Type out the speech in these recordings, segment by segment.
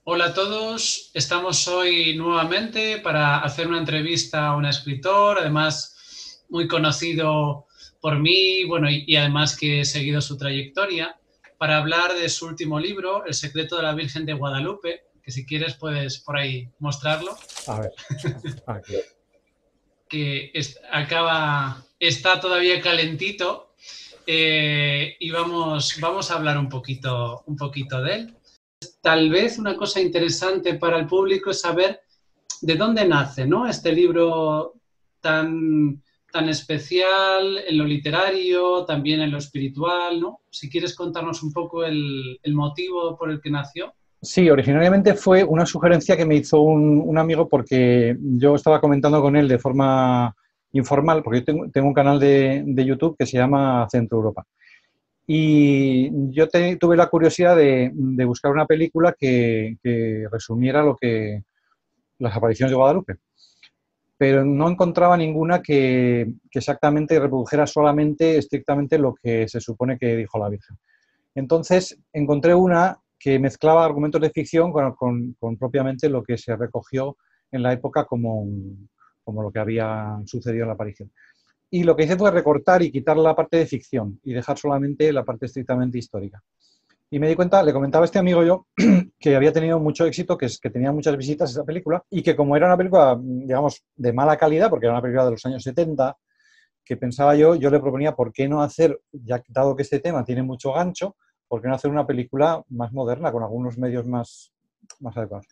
Hola a todos, estamos hoy nuevamente para hacer una entrevista a un escritor, además muy conocido por mí, bueno, y además que he seguido su trayectoria, para hablar de su último libro, El secreto de la Virgen de Guadalupe, que si quieres puedes por ahí mostrarlo, A ver, aquí. que está todavía calentito y vamos a hablar un poquito de él. Tal vez una cosa interesante para el público es saber de dónde nace, ¿no? Este libro tan especial en lo literario, también en lo espiritual, ¿no? Si quieres contarnos un poco el motivo por el que nació. Sí, originariamente fue una sugerencia que me hizo un amigo porque yo estaba comentando con él de forma informal, porque yo tengo un canal de YouTube que se llama Centro Europa. Y yo tuve la curiosidad de buscar una película que resumiera las apariciones de Guadalupe, pero no encontraba ninguna que exactamente reprodujera solamente, estrictamente lo que se supone que dijo la Virgen. Entonces encontré una que mezclaba argumentos de ficción con propiamente lo que se recogió en la época como lo que había sucedido en la aparición. Y lo que hice fue recortar y quitar la parte de ficción y dejar solamente la parte estrictamente histórica. Y me di cuenta, le comentaba a este amigo yo, que había tenido mucho éxito, que tenía muchas visitas esa película, y que como era una película, digamos, de mala calidad, porque era una película de los años 70, que pensaba yo le proponía por qué no hacer, ya dado que este tema tiene mucho gancho, por qué no hacer una película más moderna, con algunos medios más adecuados.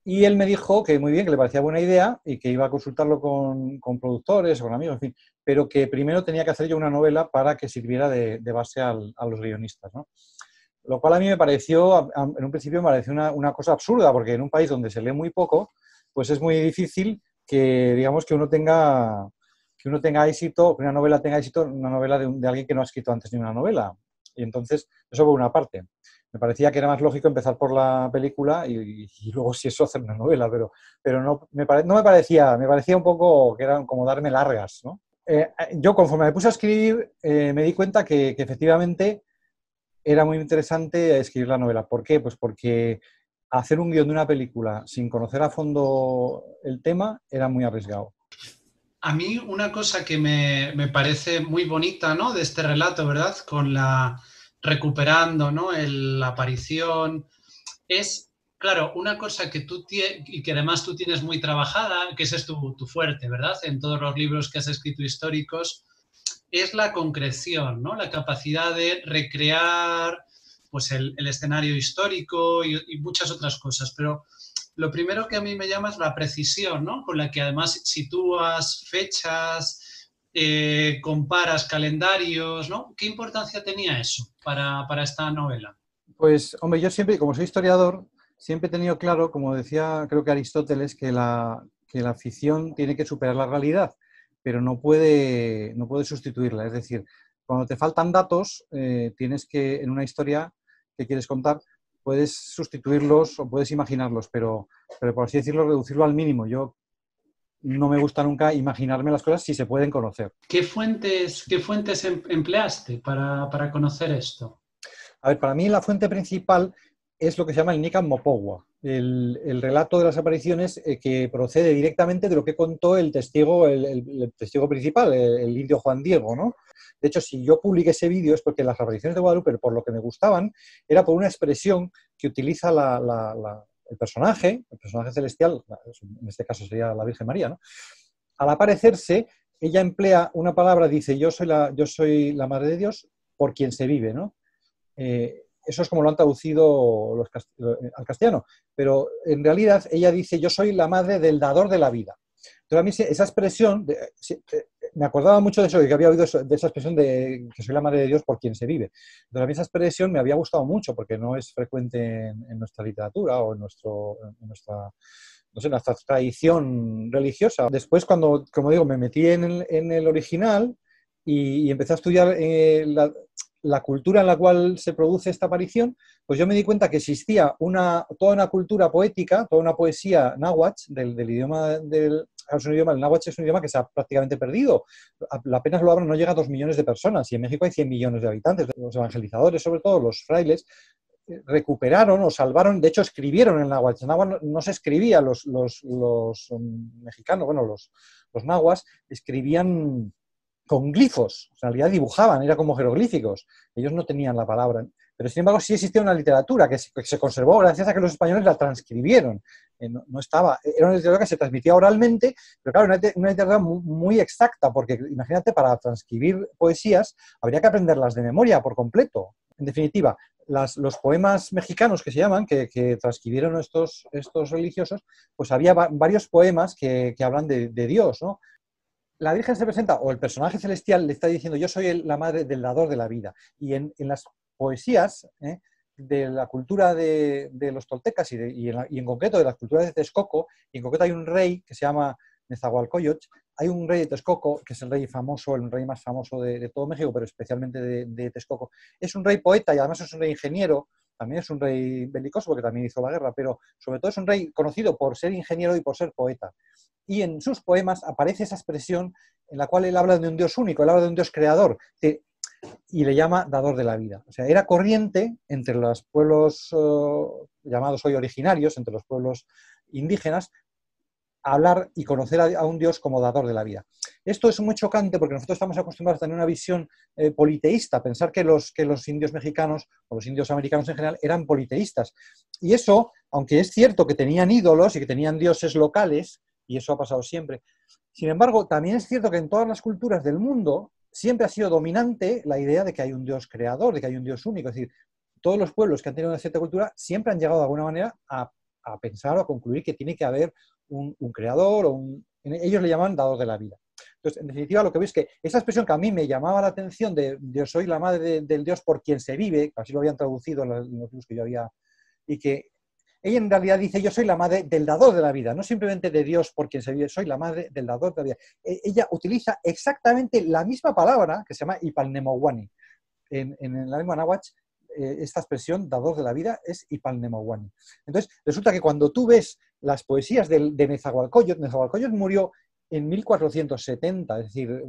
Y él me dijo que muy bien, que le parecía buena idea y que iba a consultarlo con productores, con amigos, en fin, pero que primero tenía que hacer yo una novela para que sirviera de base a los guionistas, ¿no? Lo cual a mí me pareció, en un principio me pareció una cosa absurda, porque en un país donde se lee muy poco, pues es muy difícil que, digamos, que uno tenga éxito, que una novela tenga éxito, una novela de alguien que no ha escrito antes ni una novela. Y entonces, eso por una parte. Me parecía que era más lógico empezar por la película y luego, si eso, hacer una novela, pero no, no me parecía un poco que eran como darme largas, ¿no? Yo, conforme me puse a escribir, me di cuenta que efectivamente era muy interesante escribir la novela. ¿Por qué? Pues porque hacer un guión de una película sin conocer a fondo el tema era muy arriesgado. A mí una cosa que me parece muy bonita, ¿no? De este relato, ¿verdad? Recuperando, ¿no? La aparición, es, claro, una cosa que y que además tú tienes muy trabajada, que ese es tu fuerte, ¿verdad? En todos los libros que has escrito históricos, es la concreción, ¿no? La capacidad de recrear pues el escenario histórico y muchas otras cosas. Pero lo primero que a mí me llama es la precisión, ¿no? Con la que además sitúas fechas, comparas calendarios, ¿no? ¿Qué importancia tenía eso para esta novela? Pues, hombre, yo siempre, como soy historiador, siempre he tenido claro, como decía, creo que Aristóteles, que la ficción tiene que superar la realidad, pero no puede sustituirla. Es decir, cuando te faltan datos, tienes que, en una historia que quieres contar, puedes sustituirlos o puedes imaginarlos, pero por así decirlo, reducirlo al mínimo. Yo no me gusta nunca imaginarme las cosas si se pueden conocer. Qué fuentes empleaste para conocer esto? A ver, para mí la fuente principal es lo que se llama el Nican Mopowa, el relato de las apariciones que procede directamente de lo que contó el testigo, el testigo principal, el indio Juan Diego, ¿no? De hecho, si yo publiqué ese vídeo es porque las apariciones de Guadalupe, por lo que me gustaban, era por una expresión que utiliza el personaje celestial, en este caso sería la Virgen María, ¿no? Al aparecerse, ella emplea una palabra, dice, yo soy la Madre de Dios por quien se vive, ¿no? Eso es como lo han traducido al castellano, pero en realidad ella dice, yo soy la madre del dador de la vida. Entonces a mí esa expresión, me acordaba mucho de eso, de que había oído de esa expresión de que soy la madre de Dios por quien se vive. Entonces a mí esa expresión me había gustado mucho porque no es frecuente en nuestra literatura o en nuestra, no sé, nuestra tradición religiosa. Después, cuando, como digo, me metí en el original y empecé a estudiar la cultura en la cual se produce esta aparición, pues yo me di cuenta que existía toda una cultura poética, toda una poesía náhuatl del idioma el náhuatl es un idioma que se ha prácticamente perdido. Apenas lo hablan, no llega a 2 millones de personas y en México hay 100 millones de habitantes. Los evangelizadores, sobre todo los frailes, recuperaron o salvaron, de hecho escribieron en náhuatl. En náhuatl no se escribía, los mexicanos, bueno, los nahuas escribían con glifos, en realidad dibujaban, era como jeroglíficos, ellos no tenían la palabra, pero sin embargo sí existía una literatura que se conservó gracias a que los españoles la transcribieron, no estaba, era una literatura que se transmitía oralmente, pero claro, una literatura muy exacta, porque imagínate, para transcribir poesías habría que aprenderlas de memoria por completo. En definitiva, los poemas mexicanos que se llaman, que transcribieron estos religiosos, pues había varios poemas que hablan de Dios, ¿no? La Virgen se presenta, o el personaje celestial le está diciendo, yo soy la madre del dador de la vida. Y en las poesías de la cultura de los toltecas y en concreto de las culturas de Texcoco, y en concreto hay un rey que se llama Nezahualcóyotl, hay un rey de Texcoco, que es el rey famoso, el rey más famoso de todo México, pero especialmente de Texcoco. Es un rey poeta y además es un rey ingeniero, también es un rey belicoso porque también hizo la guerra, pero sobre todo es un rey conocido por ser ingeniero y por ser poeta. Y en sus poemas aparece esa expresión en la cual él habla de un Dios único, él habla de un Dios creador, y le llama dador de la vida. O sea, era corriente entre los pueblos llamados hoy originarios, entre los pueblos indígenas, hablar y conocer a un Dios como dador de la vida. Esto es muy chocante porque nosotros estamos acostumbrados a tener una visión politeísta, pensar que los indios mexicanos o los indios americanos en general eran politeístas. Y eso, aunque es cierto que tenían ídolos y que tenían dioses locales, y eso ha pasado siempre, sin embargo, también es cierto que en todas las culturas del mundo siempre ha sido dominante la idea de que hay un Dios creador, de que hay un Dios único. Es decir, todos los pueblos que han tenido una cierta cultura siempre han llegado de alguna manera a pensar o a concluir que tiene que haber un creador, ellos le llaman dador de la vida. Entonces, en definitiva, lo que veis es que esa expresión que a mí me llamaba la atención de yo soy la madre del Dios por quien se vive, así lo habían traducido en los libros que yo había, y que ella en realidad dice yo soy la madre del dador de la vida, no simplemente de Dios por quien se vive, soy la madre del dador de la vida. Ella utiliza exactamente la misma palabra que se llama Ipalnemowani. En la lengua náhuatl, esta expresión, dador de la vida, es Ipalnemowani. Entonces, resulta que cuando tú ves las poesías de Nezahualcóyotl murió en 1470, es decir,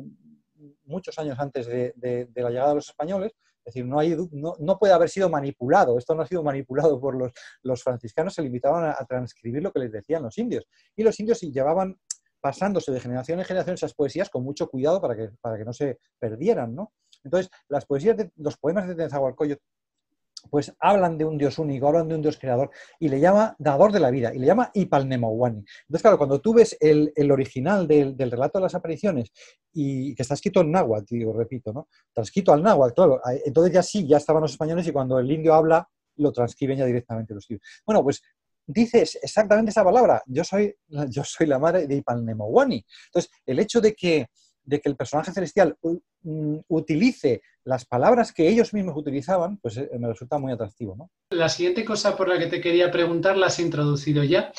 muchos años antes de la llegada de los españoles, es decir, no puede haber sido manipulado, esto no ha sido manipulado por los franciscanos, se limitaban a transcribir lo que les decían los indios. Y los indios llevaban pasándose de generación en generación esas poesías con mucho cuidado para que no se perdieran, ¿no? Entonces, los poemas de Nezahualcóyotl pues hablan de un Dios único, hablan de un Dios creador, y le llama dador de la vida, y le llama Ipalnemowani. Entonces, claro, cuando tú ves el original del relato de las apariciones, y que está escrito en náhuatl, digo, repito, ¿no? Transcrito al náhuatl, claro, entonces ya estaban los españoles, y cuando el indio habla, lo transcriben ya directamente los indios. Bueno, pues dices exactamente esa palabra, yo soy la madre de Ipalnemowani. Entonces, el hecho de que el personaje celestial utilice las palabras que ellos mismos utilizaban, pues me resulta muy atractivo, ¿no? La siguiente cosa por la que te quería preguntar la has introducido ya,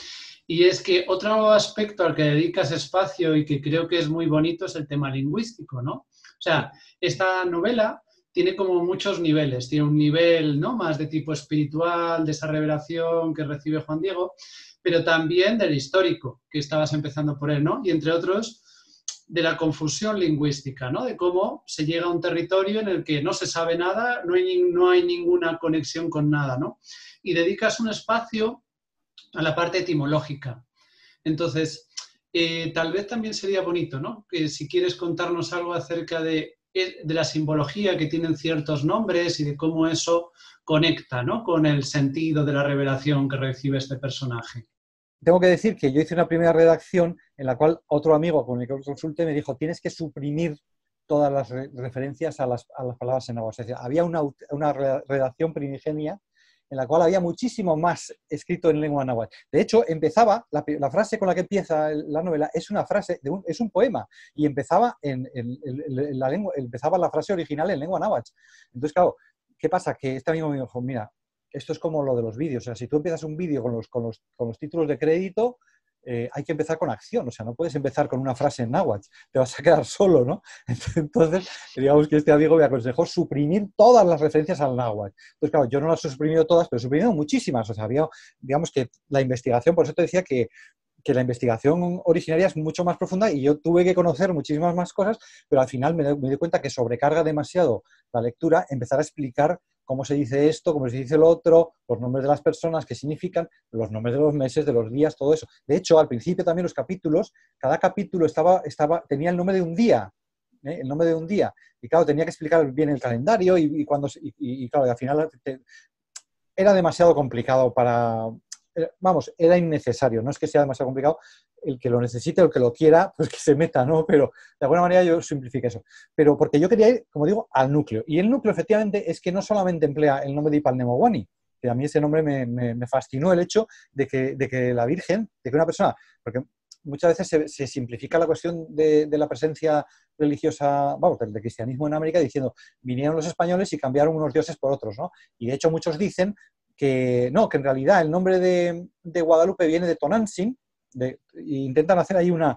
y es que otro aspecto al que dedicas espacio y que creo que es muy bonito es el tema lingüístico, ¿no? O sea, esta novela tiene como muchos niveles, tiene un nivel, ¿no?, más de tipo espiritual, de esa revelación que recibe Juan Diego, pero también del histórico, que estabas empezando por él, ¿no? Y entre otros, de la confusión lingüística, ¿no? De cómo se llega a un territorio en el que no se sabe nada, no hay ninguna conexión con nada, ¿no? Y dedicas un espacio a la parte etimológica. Entonces, tal vez también sería bonito, ¿no?, que si quieres contarnos algo acerca de la simbología que tienen ciertos nombres y de cómo eso conecta, ¿no?, con el sentido de la revelación que recibe este personaje. Tengo que decir que yo hice una primera redacción en la cual otro amigo con el que consulté me dijo tienes que suprimir todas las referencias a las palabras en náhuatl. O sea, había una redacción primigenia en la cual había muchísimo más escrito en lengua náhuatl. De hecho, empezaba, la frase con la que empieza la novela es una frase, es un poema, y empezaba empezaba la frase original en lengua náhuatl. Entonces, claro, ¿qué pasa? Que este amigo me dijo, mira, esto es como lo de los vídeos, o sea, si tú empiezas un vídeo con los títulos de crédito, hay que empezar con acción, o sea, no puedes empezar con una frase en náhuatl, te vas a quedar solo, ¿no? Entonces, digamos que este amigo me aconsejó suprimir todas las referencias al náhuatl. Entonces, claro, yo no las he suprimido todas, pero he suprimido muchísimas, o sea, digamos que la investigación, por eso te decía que la investigación originaria es mucho más profunda y yo tuve que conocer muchísimas más cosas, pero al final me di cuenta que sobrecarga demasiado la lectura empezar a explicar cómo se dice esto, cómo se dice lo otro, los nombres de las personas, qué significan, los nombres de los meses, de los días, todo eso. De hecho, al principio también los capítulos, cada capítulo tenía el nombre de un día, ¿eh? El nombre de un día. Y claro, tenía que explicar bien el calendario y claro, al final era demasiado complicado vamos, era innecesario. No es que sea demasiado complicado, el que lo necesite o el que lo quiera, pues que se meta, ¿no? Pero de alguna manera yo simplifiqué eso. Pero porque yo quería ir, como digo, al núcleo. Y el núcleo, efectivamente, es que no solamente emplea el nombre de Ipalnemowani, que a mí ese nombre me fascinó el hecho de que la Virgen, de que una persona, porque muchas veces se simplifica la cuestión de la presencia religiosa, vamos, del cristianismo en América, diciendo, vinieron los españoles y cambiaron unos dioses por otros, ¿no? Y de hecho muchos dicen que no, que en realidad el nombre de Guadalupe viene de Tonantzin, e intentan hacer ahí una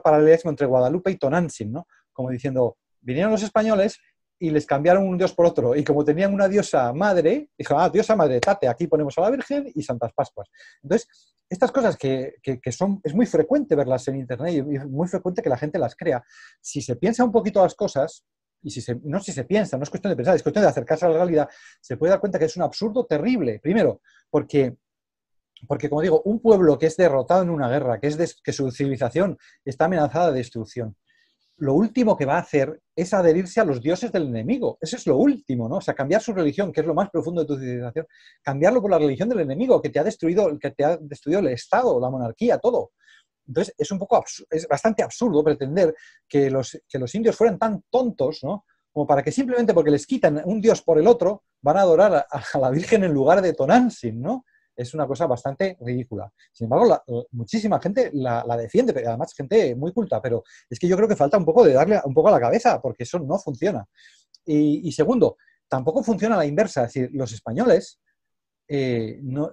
paralelismo entre Guadalupe y Tonantzin, ¿no? Como diciendo, vinieron los españoles y les cambiaron un dios por otro. Y como tenían una diosa madre, dijo, diosa madre, tate, aquí ponemos a la Virgen y Santas Pascuas. Entonces, estas cosas que es muy frecuente verlas en Internet y es muy frecuente que la gente las crea. Si se piensa un poquito las cosas, y si se piensa, no es cuestión de pensar, es cuestión de acercarse a la realidad, se puede dar cuenta que es un absurdo terrible. Primero, porque como digo, un pueblo que es derrotado en una guerra, que su civilización está amenazada de destrucción, lo último que va a hacer es adherirse a los dioses del enemigo. Eso es lo último, ¿no? O sea, cambiar su religión, que es lo más profundo de tu civilización, cambiarlo por la religión del enemigo, que te ha destruido el Estado, la monarquía, todo. Entonces, es bastante absurdo pretender que los indios fueran tan tontos, ¿no? Como para que simplemente porque les quitan un dios por el otro, van a adorar a la Virgen en lugar de Tonantzin, ¿no? Es una cosa bastante ridícula. Sin embargo, muchísima gente la defiende, pero además gente muy culta, pero es que yo creo que falta un poco de darle un poco a la cabeza, porque eso no funciona. Y segundo, tampoco funciona a la inversa, es decir, los españoles no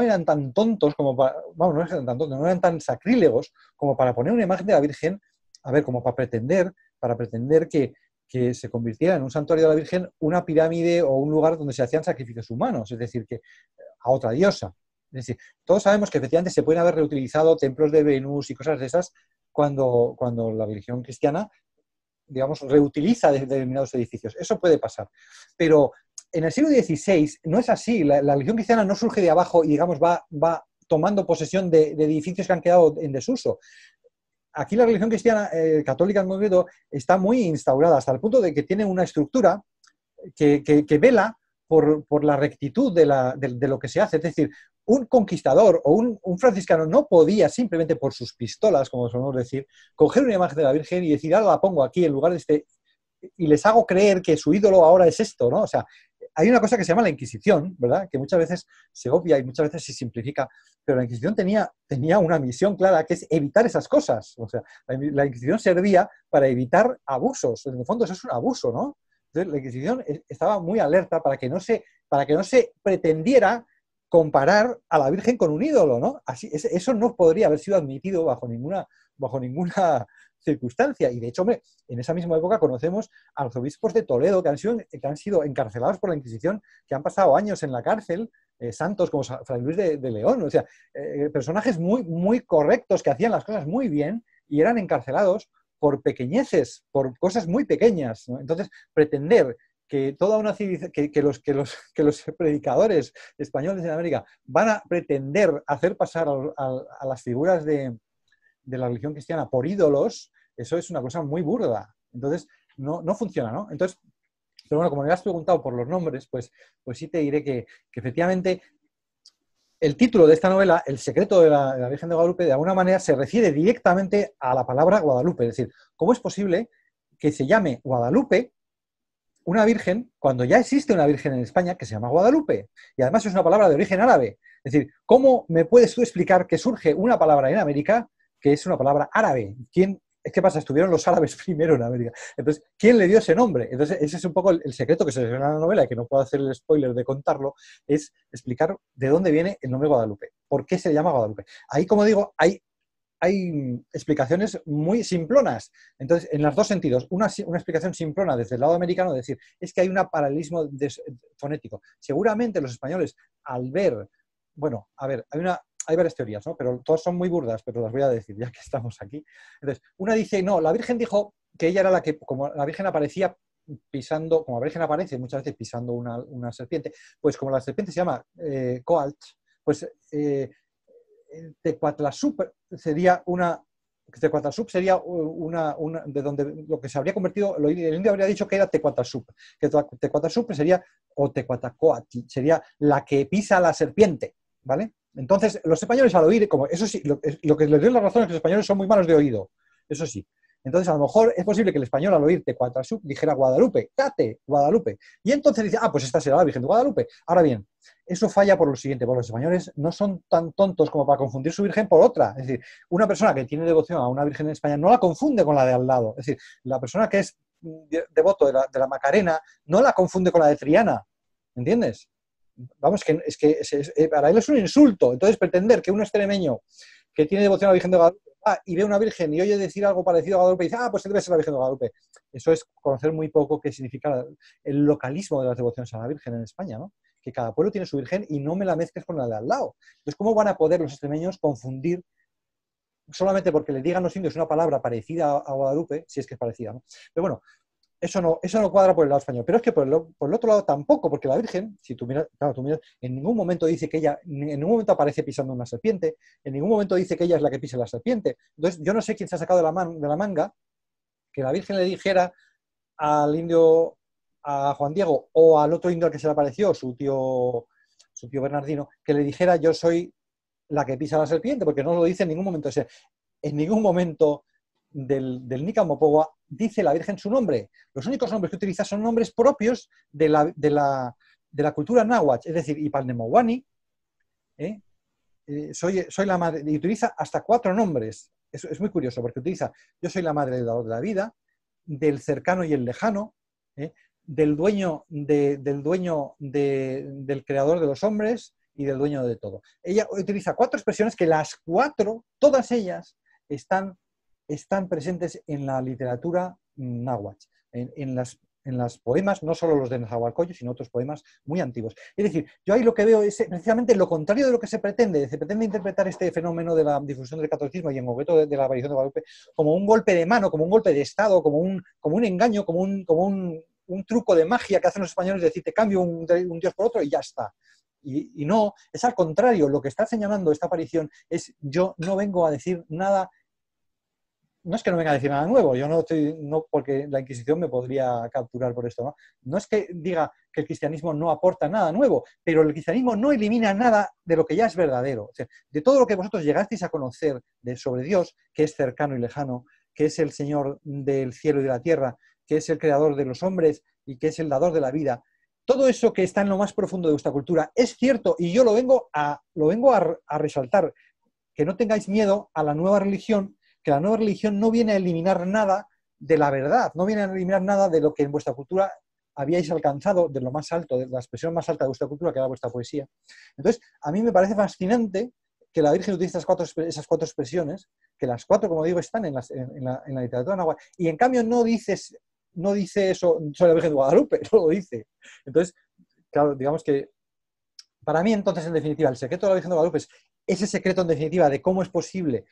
eran tan tontos como para, vamos, no eran tan tontos, no eran tan sacrílegos como para poner una imagen de la Virgen, a ver, como para pretender que se convirtiera en un santuario de la Virgen una pirámide o un lugar donde se hacían sacrificios humanos, es decir, que a otra diosa. Es decir, todos sabemos que efectivamente se pueden haber reutilizado templos de Venus y cosas de esas cuando la religión cristiana, digamos, reutiliza determinados edificios. Eso puede pasar. Pero en el siglo XVI no es así. La religión cristiana no surge de abajo y, digamos, va tomando posesión de edificios que han quedado en desuso. Aquí la religión cristiana, católica en concreto, está muy instaurada hasta el punto de que tiene una estructura que vela por la rectitud de lo que se hace. Es decir, un conquistador o un franciscano no podía simplemente por sus pistolas, como solemos decir, coger una imagen de la Virgen y decir, ahora la pongo aquí en lugar de este, y les hago creer que su ídolo ahora es esto, ¿no? O sea, hay una cosa que se llama la Inquisición, ¿verdad? Que muchas veces se obvia y muchas veces se simplifica, pero la Inquisición tenía una misión clara, que es evitar esas cosas. O sea, la Inquisición servía para evitar abusos. En el fondo eso es un abuso, ¿no? Entonces, la Inquisición estaba muy alerta para que no se pretendiera comparar a la Virgen con un ídolo, ¿no? Eso no podría haber sido admitido bajo ninguna circunstancia. Y de hecho, hombre, en esa misma época conocemos a los obispos de Toledo que han sido encarcelados por la Inquisición, que han pasado años en la cárcel, santos como Fray Luis de León, o sea, personajes muy, muy correctos que hacían las cosas muy bien y eran encarcelados por pequeñeces, por cosas muy pequeñas, ¿no? Entonces, pretender que toda una civilización, que los predicadores españoles en América van a pretender hacer pasar a las figuras de la religión cristiana por ídolos, eso es una cosa muy burda. Entonces, no funciona, ¿no? Entonces, pero bueno, como me has preguntado por los nombres, pues sí te diré que efectivamente el título de esta novela, El secreto de la Virgen de Guadalupe, de alguna manera se refiere directamente a la palabra Guadalupe. Es decir, ¿cómo es posible que se llame Guadalupe una virgen cuando ya existe una virgen en España que se llama Guadalupe? Y además es una palabra de origen árabe. Es decir, ¿cómo me puedes tú explicar que surge una palabra en América que es una palabra árabe? ¿Qué pasa? Estuvieron los árabes primero en América. Entonces, ¿quién le dio ese nombre? Entonces, ese es un poco el secreto que se revela en la novela, y que no puedo hacer el spoiler de contarlo, es explicar de dónde viene el nombre Guadalupe. ¿Por qué se llama Guadalupe? Ahí, como digo, hay explicaciones muy simplonas. Entonces, en los dos sentidos. Una explicación simplona desde el lado americano, es decir, es que hay un paralelismo fonético. Seguramente los españoles, al ver, bueno, a ver, hay varias teorías, ¿no? Pero todas son muy burdas, pero las voy a decir ya que estamos aquí. Entonces, una dice, no, la Virgen dijo que ella era la que, como la Virgen aparecía pisando, como la Virgen aparece muchas veces pisando una serpiente, pues como la serpiente se llama Coalt, pues Tecuatlassup sería de donde lo que se habría convertido, el indio habría dicho que era Tecuatlassup, que Tecuatlassup sería, o Tecuatacoatl, sería la que pisa la serpiente, ¿vale? Entonces, los españoles al oír, como eso sí, lo que les doy la razón es que los españoles son muy malos de oído, eso sí. Entonces, a lo mejor es posible que el español al oír Tecuatlassup dijera Guadalupe, ¡cate! Guadalupe. Y entonces dice, pues esta será la Virgen de Guadalupe. Ahora bien, eso falla por lo siguiente, porque los españoles no son tan tontos como para confundir su virgen por otra. Es decir, una persona que tiene devoción a una virgen en España no la confunde con la de al lado. Es decir, la persona que es devoto de la Macarena no la confunde con la de Triana. ¿Entiendes? Vamos, para él es un insulto. Entonces, pretender que un extremeño que tiene devoción a la Virgen de Guadalupe y ve una virgen y oye decir algo parecido a Guadalupe y dice, pues debe ser la Virgen de Guadalupe. Eso es conocer muy poco qué significa el localismo de las devociones a la Virgen en España, ¿no? Que cada pueblo tiene su virgen y no me la mezcles con la de al lado. Entonces, ¿cómo van a poder los extremeños confundir solamente porque le digan los indios una palabra parecida a Guadalupe, si es que es parecida, ¿no? Pero bueno, eso no cuadra por el lado español. Pero es que por el otro lado tampoco, porque la Virgen, si tú miras, claro, en ningún momento dice que ella, en ningún momento aparece pisando una serpiente, en ningún momento dice que ella es la que pisa la serpiente. Entonces, yo no sé quién se ha sacado de la manga que la Virgen le dijera al indio, a Juan Diego, o al otro indio al que se le apareció, su tío Bernardino, que le dijera yo soy la que pisa la serpiente, porque no lo dice en ningún momento. O sea, en ningún momento del Nica Mopowa dice la Virgen su nombre. Los únicos nombres que utiliza son nombres propios de la cultura náhuatl, es decir, Ipalnemowani, soy la madre, y utiliza hasta 4 nombres. Es muy curioso, porque utiliza yo soy la madre del dador de la vida, del cercano y el lejano, del dueño del creador de los hombres y del dueño de todo. Ella utiliza 4 expresiones que las 4, todas ellas, están presentes en la literatura náhuatl, en las poemas, no solo los de Nezahualcóyotl, sino otros poemas muy antiguos. Es decir, yo ahí lo que veo es precisamente lo contrario de lo que se pretende. Se pretende interpretar este fenómeno de la difusión del catolicismo y en concreto de la aparición de Guadalupe como un golpe de mano, como un golpe de Estado, como un engaño, como un truco de magia que hacen los españoles de decir te cambio un dios por otro y ya está. Y no, es al contrario, lo que está señalando esta aparición es yo no vengo a decir nada. No es que no venga a decir nada nuevo, yo no, porque la Inquisición me podría capturar por esto, ¿no? No es que diga que el cristianismo no aporta nada nuevo, pero el cristianismo no elimina nada de lo que ya es verdadero. O sea, de todo lo que vosotros llegasteis a conocer sobre Dios, que es cercano y lejano, que es el Señor del cielo y de la tierra, que es el creador de los hombres y que es el dador de la vida, todo eso que está en lo más profundo de vuestra cultura es cierto y yo lo vengo a resaltar. Que no tengáis miedo a la nueva religión, que la nueva religión no viene a eliminar nada de la verdad, no viene a eliminar nada de lo que en vuestra cultura habíais alcanzado, de lo más alto, de la expresión más alta de vuestra cultura, que era vuestra poesía. Entonces, a mí me parece fascinante que la Virgen utilice esas 4 expresiones, que las 4, como digo, están en la literatura náhuatl, y en cambio no dice eso, soy la Virgen de Guadalupe, no lo dice. Entonces, claro, digamos que para mí, entonces, en definitiva, el secreto de la Virgen de Guadalupe es ese secreto, en definitiva, de cómo es posible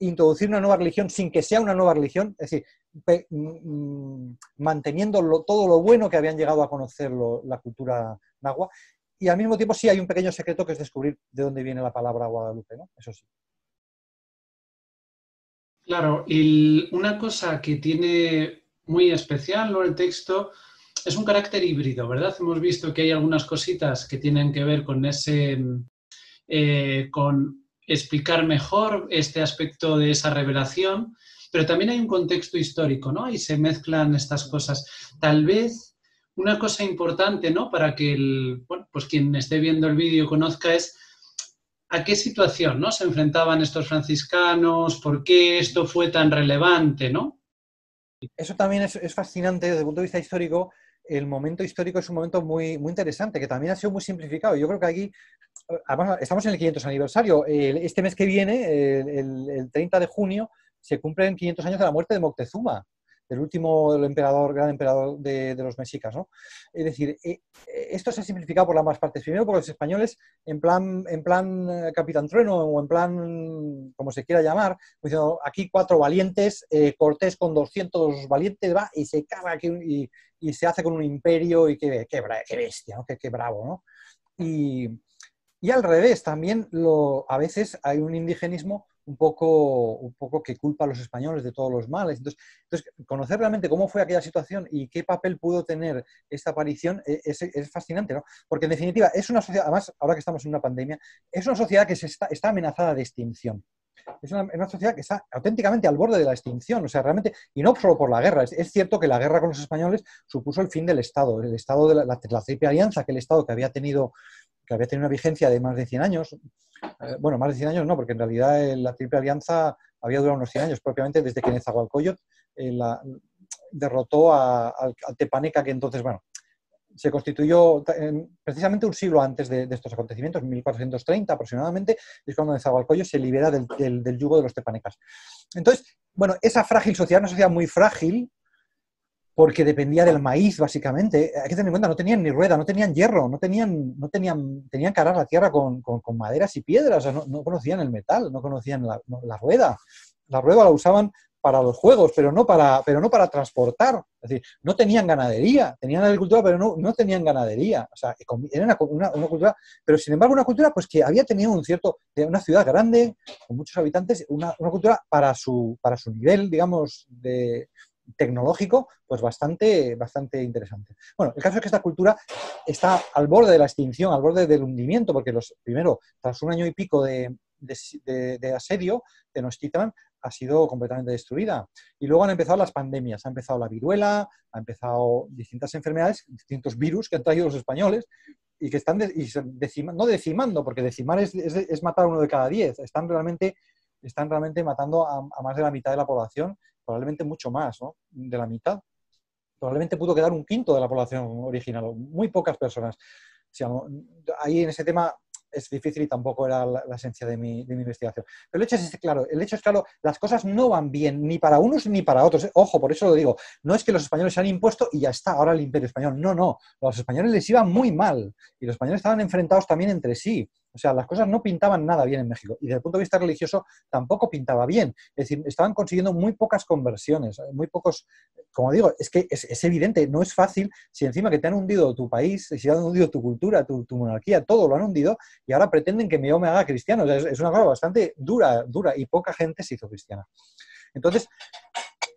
introducir una nueva religión sin que sea una nueva religión, es decir, manteniendo todo lo bueno que habían llegado a conocer la cultura náhuatl, y al mismo tiempo sí hay un pequeño secreto que es descubrir de dónde viene la palabra Guadalupe, ¿no? Eso sí. Claro, y una cosa que tiene muy especial, ¿no?, el texto es un carácter híbrido, ¿verdad? Hemos visto que hay algunas cositas que tienen que ver con con explicar mejor este aspecto de esa revelación, pero también hay un contexto histórico, ¿no? Y se mezclan estas cosas. Tal vez una cosa importante, ¿no?, para que pues quien esté viendo el vídeo conozca es a qué situación, ¿no?, se enfrentaban estos franciscanos, por qué esto fue tan relevante, ¿no? Eso también es fascinante desde el punto de vista histórico. El momento histórico es un momento muy, muy interesante, que también ha sido muy simplificado. Yo creo que aquí, además, estamos en el 500 aniversario. Este mes que viene, el 30 de junio, se cumplen 500 años de la muerte de Moctezuma. del último emperador, gran emperador de los mexicas, ¿no? Es decir, esto se ha simplificado por ambas partes. Primero por los españoles, en plan Capitán Trueno o en plan, como se quiera llamar, diciendo, aquí 4 valientes, Cortés con 200 valientes va y se carga aquí y se hace con un imperio y qué bestia, ¿no? Qué bravo, ¿no? Y al revés, también a veces hay un indigenismo un poco que culpa a los españoles de todos los males. Entonces, conocer realmente cómo fue aquella situación y qué papel pudo tener esta aparición es fascinante, ¿no? Porque en definitiva es una sociedad, además, ahora que estamos en una pandemia, es una sociedad que está amenazada de extinción. Es una sociedad que está auténticamente al borde de la extinción, o sea, realmente, y no solo por la guerra. Es cierto que la guerra con los españoles supuso el fin del Estado, el Estado de la Triple Alianza, aquel Estado que había tenido una vigencia de más de 100 años. Bueno, más de 100 años no, porque en realidad la Triple Alianza había durado unos 100 años, propiamente desde que Nezahualcóyotl derrotó al Tepaneca, que entonces, bueno, se constituyó precisamente un siglo antes de estos acontecimientos, en 1430 aproximadamente, es cuando Nezahualcóyotl se libera del yugo de los tepanecas. Entonces, bueno, esa frágil sociedad, una sociedad muy frágil, porque dependía del maíz, básicamente. Hay que tener en cuenta, no tenían ni rueda, no tenían hierro, tenían que arar la tierra con maderas y piedras, o sea, no conocían el metal, no conocían la rueda. La rueda la usaban para los juegos, pero no para transportar. Es decir, no tenían ganadería, tenían agricultura, pero no tenían ganadería. O sea, era una cultura, pero sin embargo una cultura pues que había tenido una ciudad grande, con muchos habitantes, una cultura para su nivel, digamos, tecnológico, pues bastante interesante. Bueno, el caso es que esta cultura está al borde de la extinción, al borde del hundimiento, porque primero, tras un año y pico de asedio, Tenochtitlan ha sido completamente destruida. Y luego han empezado las pandemias, ha empezado la viruela, ha empezado distintas enfermedades, distintos virus que han traído los españoles y que están no decimando, porque decimar es matar a 1 de cada 10, están realmente matando a más de la mitad de la población, probablemente mucho más, ¿no? De la mitad. Probablemente pudo quedar 1/5 de la población original, muy pocas personas. O sea, ahí en ese tema es difícil y tampoco era la esencia de mi investigación. Pero el hecho es claro, las cosas no van bien ni para unos ni para otros. Ojo, por eso lo digo. No es que los españoles se han impuesto y ya está, ahora el imperio español. No. Los españoles les iba muy mal y los españoles estaban enfrentados también entre sí. O sea, las cosas no pintaban nada bien en México. Y desde el punto de vista religioso tampoco pintaba bien. Es decir, estaban consiguiendo muy pocas conversiones, muy pocos... Como digo, es que es evidente, no es fácil si encima que te han hundido tu país, si han hundido tu cultura, tu monarquía, todo lo han hundido y ahora pretenden que yo me haga cristiano. O sea, es una cosa bastante dura y poca gente se hizo cristiana. Entonces,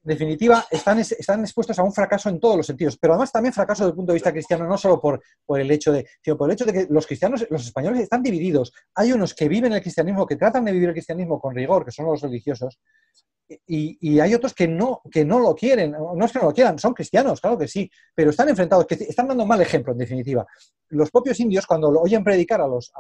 en definitiva, están expuestos a un fracaso en todos los sentidos, pero además también fracaso desde el punto de vista cristiano, no solo por el hecho sino por el hecho de que los cristianos, los españoles están divididos. Hay unos que viven el cristianismo, que tratan de vivir el cristianismo con rigor, que son los religiosos, y hay otros que no lo quieren. No es que no lo quieran, son cristianos, claro que sí, pero están enfrentados, que están dando un mal ejemplo, en definitiva. Los propios indios, cuando lo oyen predicar a los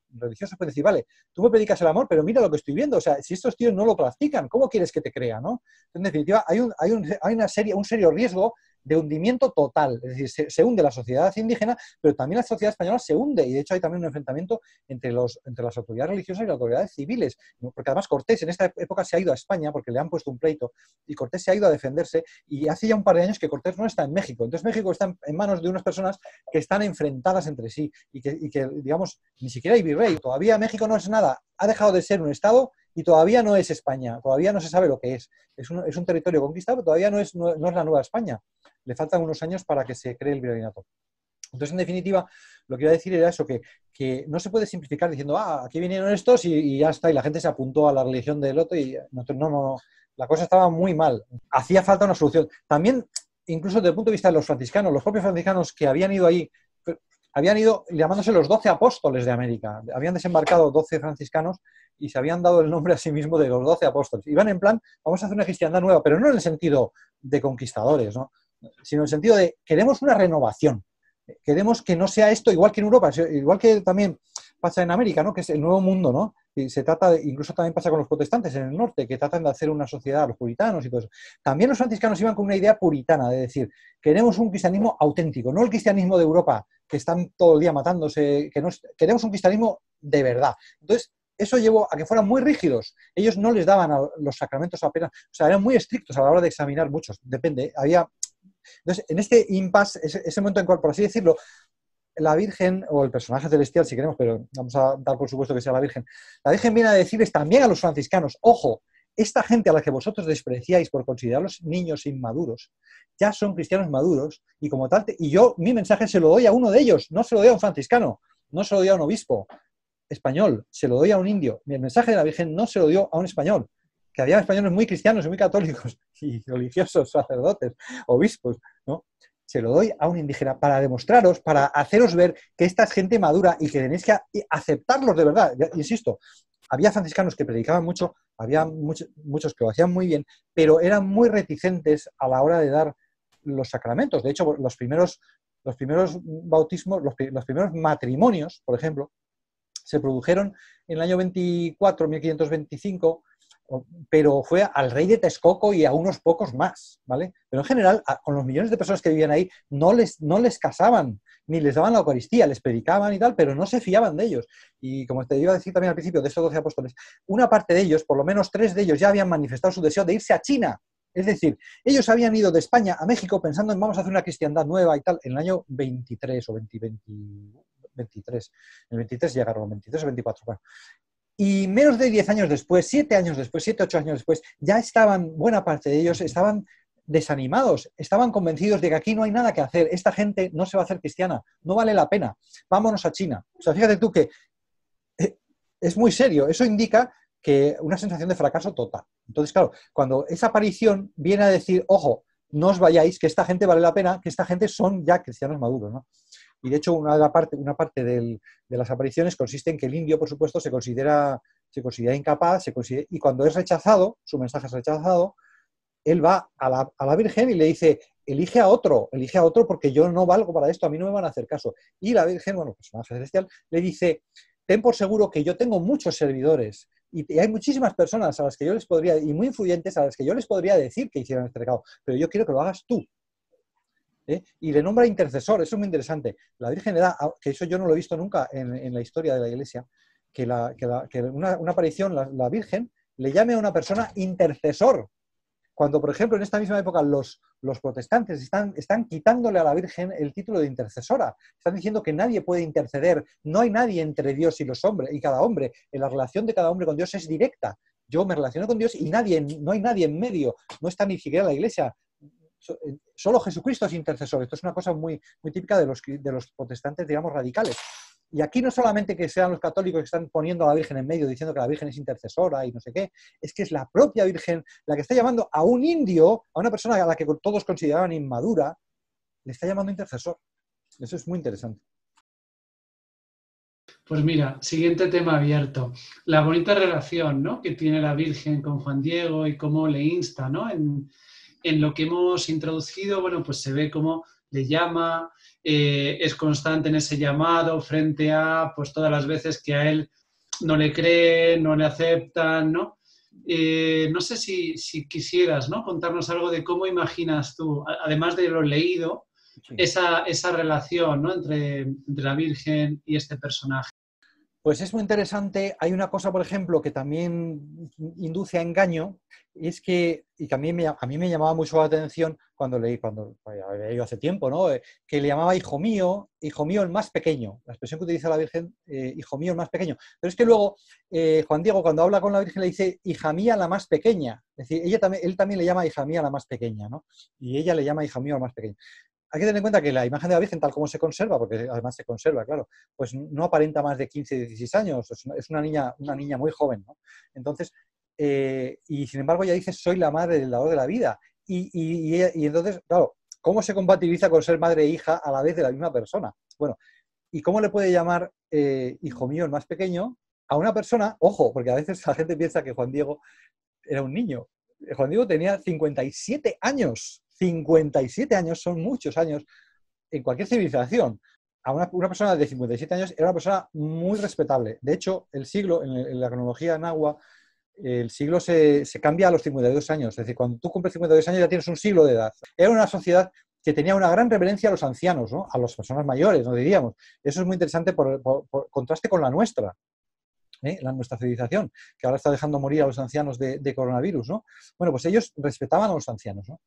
religiosos, pueden decir, vale, tú me predicas el amor, pero mira lo que estoy viendo. O sea, si estos tíos no lo practican, ¿cómo quieres que te crea, no? En definitiva, hay un serio riesgo de hundimiento total. Es decir, se hunde la sociedad indígena, pero también la sociedad española se hunde. Y de hecho hay también un enfrentamiento entre las autoridades religiosas y las autoridades civiles. Porque además Cortés en esta época se ha ido a España porque le han puesto un pleito y Cortés se ha ido a defenderse y hace ya un par de años que Cortés no está en México. Entonces México está en manos de unas personas que están enfrentadas entre sí y que digamos, ni siquiera hay virrey. Todavía México no es nada. Ha dejado de ser un estado y todavía no es España. Todavía no se sabe lo que es. Es un territorio conquistado, pero todavía no es la Nueva España. Le faltan unos años para que se cree el virreinato. Entonces, en definitiva, lo que iba a decir era eso, que no se puede simplificar diciendo, aquí vinieron estos y ya está, y la gente se apuntó a la religión del otro y no, la cosa estaba muy mal. Hacía falta una solución. También, incluso desde el punto de vista de los franciscanos, los propios franciscanos que habían ido ahí, habían ido llamándose los 12 apóstoles de América. Habían desembarcado 12 franciscanos y se habían dado el nombre a sí mismo de los 12 apóstoles. Iban en plan, vamos a hacer una cristiandad nueva, pero no en el sentido de conquistadores, ¿no? Sino en el sentido de queremos una renovación. Queremos que no sea esto igual que en Europa, igual que también pasa en América, ¿no? Que es el nuevo mundo, ¿no? Y incluso también pasa con los protestantes en el norte, que tratan de hacer una sociedad, los puritanos y todo eso. También los franciscanos iban con una idea puritana, de decir, queremos un cristianismo auténtico, no el cristianismo de Europa, que están todo el día matándose, queremos un cristianismo de verdad. Entonces, eso llevó a que fueran muy rígidos. Ellos no les daban los sacramentos apenas, o sea, eran muy estrictos a la hora de examinar muchos, depende. Entonces, en este impasse, ese momento en cual, por así decirlo, la Virgen, o el personaje celestial, si queremos, pero vamos a dar por supuesto que sea la Virgen viene a decirles también a los franciscanos, ojo, esta gente a la que vosotros despreciáis por considerarlos niños inmaduros, ya son cristianos maduros, y como tal, y yo mi mensaje se lo doy a uno de ellos, no se lo doy a un franciscano, no se lo doy a un obispo español, se lo doy a un indio. El mensaje de la Virgen no se lo dio a un español, que había españoles muy cristianos y muy católicos, y religiosos, sacerdotes, obispos, ¿no? Se lo doy a un indígena para demostraros, para haceros ver que esta es gente madura y que tenéis que aceptarlos de verdad. Insisto, había franciscanos que predicaban mucho, había muchos que lo hacían muy bien, pero eran muy reticentes a la hora de dar los sacramentos. De hecho, los primeros bautismos, los primeros matrimonios, por ejemplo, se produjeron en el año 24, 1525, pero fue al rey de Texcoco y a unos pocos más, ¿vale? Pero en general, con los millones de personas que vivían ahí, no les casaban, ni les daban la Eucaristía, les predicaban y tal, pero no se fiaban de ellos. Y como te iba a decir también al principio de estos 12 apóstoles, una parte de ellos, por lo menos 3 de ellos, ya habían manifestado su deseo de irse a China. Es decir, ellos habían ido de España a México pensando en vamos a hacer una cristiandad nueva y tal, en el año 23 o 23. En el 23 llegaron, 23 o 24, bueno. Y menos de 10 años después, 7 años después, 7, 8 años después, ya estaban, buena parte de ellos estaban desanimados, estaban convencidos de que aquí no hay nada que hacer, esta gente no se va a hacer cristiana, no vale la pena, vámonos a China. O sea, fíjate tú que es muy serio, eso indica que una sensación de fracaso total. Entonces, claro, cuando esa aparición viene a decir, ojo, no os vayáis, que esta gente vale la pena, que esta gente son ya cristianos maduros, ¿no? Y de hecho, una parte de las apariciones consiste en que el indio, por supuesto, se considera incapaz, y cuando es rechazado, su mensaje es rechazado, él va a la Virgen y le dice, elige a otro porque yo no valgo para esto, a mí no me van a hacer caso. Y la Virgen, bueno, el personaje celestial, le dice, ten por seguro que yo tengo muchos servidores y hay muchísimas personas a las que yo les podría, y muy influyentes a las que yo les podría decir que hicieran este pecado, pero yo quiero que lo hagas tú. Y le nombra intercesor, eso es muy interesante. La Virgen le da, que eso yo no lo he visto nunca en la historia de la Iglesia, que una aparición, la Virgen, le llame a una persona intercesor. Cuando, por ejemplo, en esta misma época los protestantes están quitándole a la Virgen el título de intercesora. Están diciendo que nadie puede interceder, no hay nadie entre Dios y los hombres, y cada hombre. La relación de cada hombre con Dios es directa. Yo me relaciono con Dios y no hay nadie en medio, no está ni siquiera la Iglesia. Solo Jesucristo es intercesor. Esto es una cosa muy, muy típica de los protestantes, digamos, radicales. Y aquí no solamente que sean los católicos que están poniendo a la Virgen en medio, diciendo que la Virgen es intercesora y no sé qué, es que es la propia Virgen la que está llamando a un indio, a una persona a la que todos consideraban inmadura, le está llamando intercesor. Eso es muy interesante. Pues mira, siguiente tema abierto. La bonita relación, ¿no?, que tiene la Virgen con Juan Diego y cómo le insta, ¿no? En lo que hemos introducido, bueno, pues se ve cómo le llama, es constante en ese llamado frente a pues todas las veces que a él no le creen, no le aceptan, ¿no? No sé si quisieras, ¿no?, contarnos algo de cómo imaginas tú, además de lo leído, sí, esa relación, ¿no?, entre la Virgen y este personaje. Pues es muy interesante. Hay una cosa, por ejemplo, que también induce a engaño, y es que a mí me llamaba mucho la atención cuando leí hace tiempo, ¿no? Que le llamaba hijo mío el más pequeño. La expresión que utiliza la Virgen, hijo mío el más pequeño. Pero es que luego Juan Diego, cuando habla con la Virgen, le dice hija mía la más pequeña. Es decir, él también le llama hija mía la más pequeña, ¿no? Y ella le llama hija mío el más pequeño. Hay que tener en cuenta que la imagen de la Virgen, tal como se conserva, porque además se conserva, claro, pues no aparenta más de 15, 16 años, es una niña muy joven, ¿no? Entonces, y sin embargo ella dice, soy la madre del dador de la vida. Y entonces, claro, ¿cómo se compatibiliza con ser madre e hija a la vez de la misma persona? Bueno, ¿y cómo le puede llamar hijo mío el más pequeño a una persona? Ojo, porque a veces la gente piensa que Juan Diego era un niño. Juan Diego tenía 57 años. 57 años son muchos años en cualquier civilización. A una persona de 57 años era una persona muy respetable. De hecho, el siglo, en la cronología nahua, el siglo se cambia a los 52 años. Es decir, cuando tú cumples 52 años ya tienes un siglo de edad. Era una sociedad que tenía una gran reverencia a los ancianos, ¿no? A las personas mayores, no diríamos. Eso es muy interesante por contraste con la nuestra. nuestra civilización, que ahora está dejando morir a los ancianos de coronavirus, ¿no? Bueno, pues ellos respetaban a los ancianos, ¿no?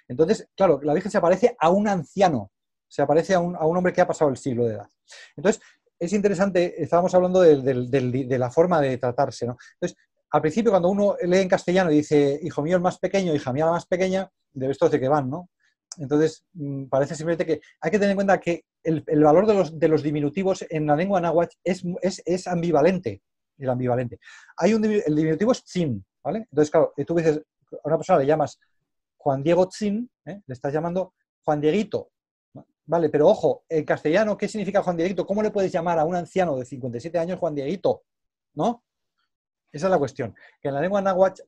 Entonces, claro, la Virgen se aparece a un anciano, se aparece a un hombre que ha pasado el siglo de edad. Entonces, es interesante, estábamos hablando de la forma de tratarse, ¿no? Entonces, al principio, cuando uno lee en castellano y dice, hijo mío el más pequeño, hija mía la más pequeña, de estos de que van, ¿no? Entonces, parece simplemente que hay que tener en cuenta que el valor de los diminutivos en la lengua náhuatl es ambivalente. El ambivalente. El diminutivo es Tzin, ¿vale? Entonces, claro, tú dices, a una persona le llamas Juan Diego Tzin, le estás llamando Juan Dieguito, ¿no? Vale, pero ojo, en castellano, ¿qué significa Juan Dieguito? ¿Cómo le puedes llamar a un anciano de 57 años Juan Dieguito? ¿No? Esa es la cuestión. Que en la lengua náhuatl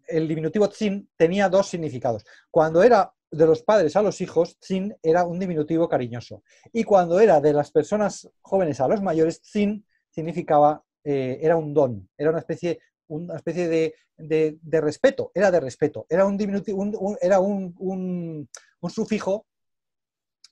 el diminutivo Tzin tenía dos significados. Cuando era de los padres a los hijos, Tzin era un diminutivo cariñoso. Y cuando era de las personas jóvenes a los mayores, Tzin significaba, era un don, era una especie de respeto, era de respeto, era un diminutivo, era un sufijo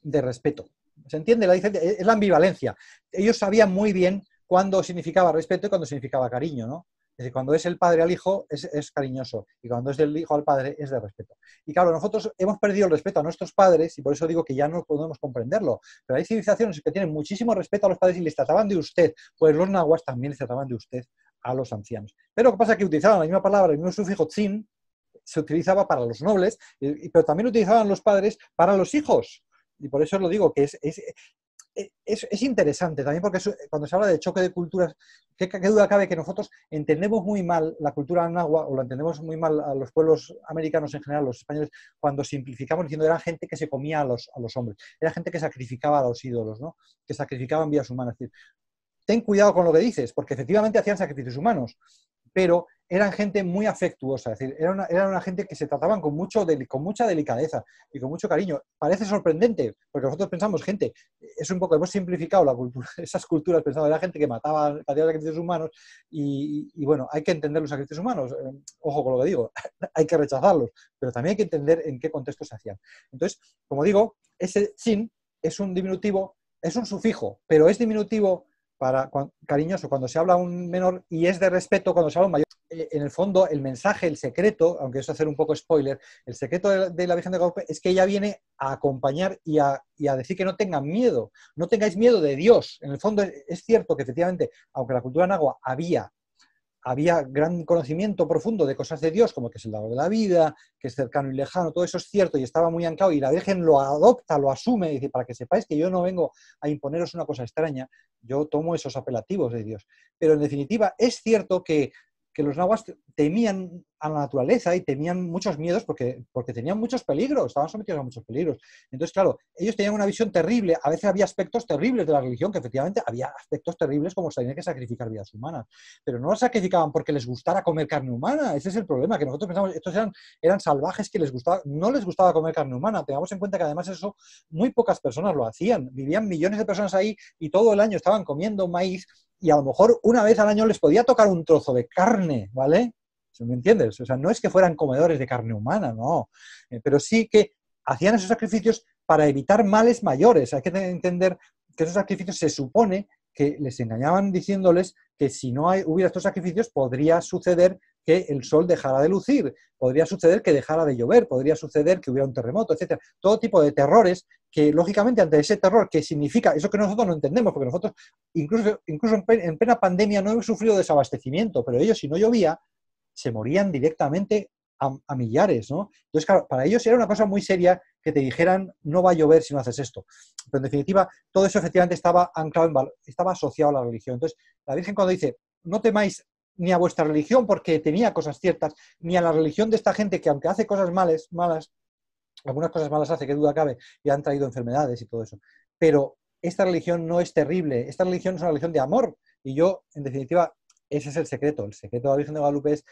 de respeto. ¿Se entiende la diferencia? Es la ambivalencia. Ellos sabían muy bien cuándo significaba respeto y cuándo significaba cariño, ¿no? Es decir, cuando es el padre al hijo es cariñoso y cuando es del hijo al padre es de respeto. Y claro, nosotros hemos perdido el respeto a nuestros padres y por eso digo que ya no podemos comprenderlo. Pero hay civilizaciones que tienen muchísimo respeto a los padres y les trataban de usted, pues los nahuas también les trataban de usted a los ancianos. Pero lo que pasa es que utilizaban la misma palabra, el mismo sufijo tzin, se utilizaba para los nobles, pero también utilizaban los padres para los hijos. Y por eso lo digo, que es interesante también porque cuando se habla de choque de culturas, ¿qué duda cabe que nosotros entendemos muy mal la cultura náhuatl o la entendemos muy mal a los pueblos americanos en general, los españoles, cuando simplificamos diciendo que era gente que se comía a los hombres, era gente que sacrificaba a los ídolos, ¿no? Que sacrificaban vidas humanas. Es decir, ten cuidado con lo que dices, porque efectivamente hacían sacrificios humanos, pero eran gente muy afectuosa, es decir, era una gente que se trataban con mucha delicadeza y con mucho cariño. Parece sorprendente, porque nosotros pensamos, gente, es un poco, hemos simplificado la cultura, esas culturas, pensando, era gente que hacía sacrificios humanos y bueno, hay que entender los sacrificios humanos, ojo con lo que digo, hay que rechazarlos, pero también hay que entender en qué contexto se hacían. Entonces, como digo, ese sin es un diminutivo, es un sufijo, pero es diminutivo cariñoso cuando se habla a un menor y es de respeto cuando se habla a un mayor. En el fondo, el mensaje, el secreto, aunque eso hacer un poco spoiler, el secreto de la Virgen de Guadalupe es que ella viene a acompañar y a decir que no tengan miedo, no tengáis miedo de Dios. En el fondo es cierto que efectivamente, aunque la cultura náhuatl había gran conocimiento profundo de cosas de Dios, como que es el dador de la vida, que es cercano y lejano, todo eso es cierto y estaba muy anclado y la Virgen lo adopta, lo asume, y dice, para que sepáis que yo no vengo a imponeros una cosa extraña, yo tomo esos apelativos de Dios. Pero en definitiva es cierto que los nahuas temían a la naturaleza y temían muchos miedos porque tenían muchos peligros, estaban sometidos a muchos peligros. Entonces, claro, ellos tenían una visión terrible, a veces había aspectos terribles de la religión, que efectivamente había aspectos terribles como se tenía que sacrificar vidas humanas, pero no las sacrificaban porque les gustara comer carne humana, ese es el problema, que nosotros pensamos, estos eran salvajes que no les gustaba comer carne humana, tengamos en cuenta que además eso muy pocas personas lo hacían, vivían millones de personas ahí y todo el año estaban comiendo maíz y a lo mejor una vez al año les podía tocar un trozo de carne, ¿vale? ¿Me entiendes? O sea, no es que fueran comedores de carne humana, no. Pero sí que hacían esos sacrificios para evitar males mayores. Hay que entender que esos sacrificios se supone que les engañaban diciéndoles que si no hubiera estos sacrificios podría suceder que el sol dejara de lucir, podría suceder que dejara de llover, podría suceder que hubiera un terremoto, etcétera. Todo tipo de terrores que, lógicamente, ante ese terror que significa, eso que nosotros no entendemos, porque nosotros, incluso en plena pandemia, no hemos sufrido desabastecimiento, pero ellos, si no llovía, se morían directamente a millares, ¿no? Entonces, claro, para ellos era una cosa muy seria que te dijeran no va a llover si no haces esto. Pero en definitiva, todo eso efectivamente estaba anclado estaba asociado a la religión. Entonces, la Virgen cuando dice, no temáis ni a vuestra religión porque tenía cosas ciertas, ni a la religión de esta gente que aunque hace cosas malas, algunas cosas malas hace, que duda cabe, y han traído enfermedades y todo eso. Pero esta religión no es terrible, esta religión es una religión de amor. Y yo, en definitiva, ese es el secreto. El secreto de la Virgen de Guadalupe es,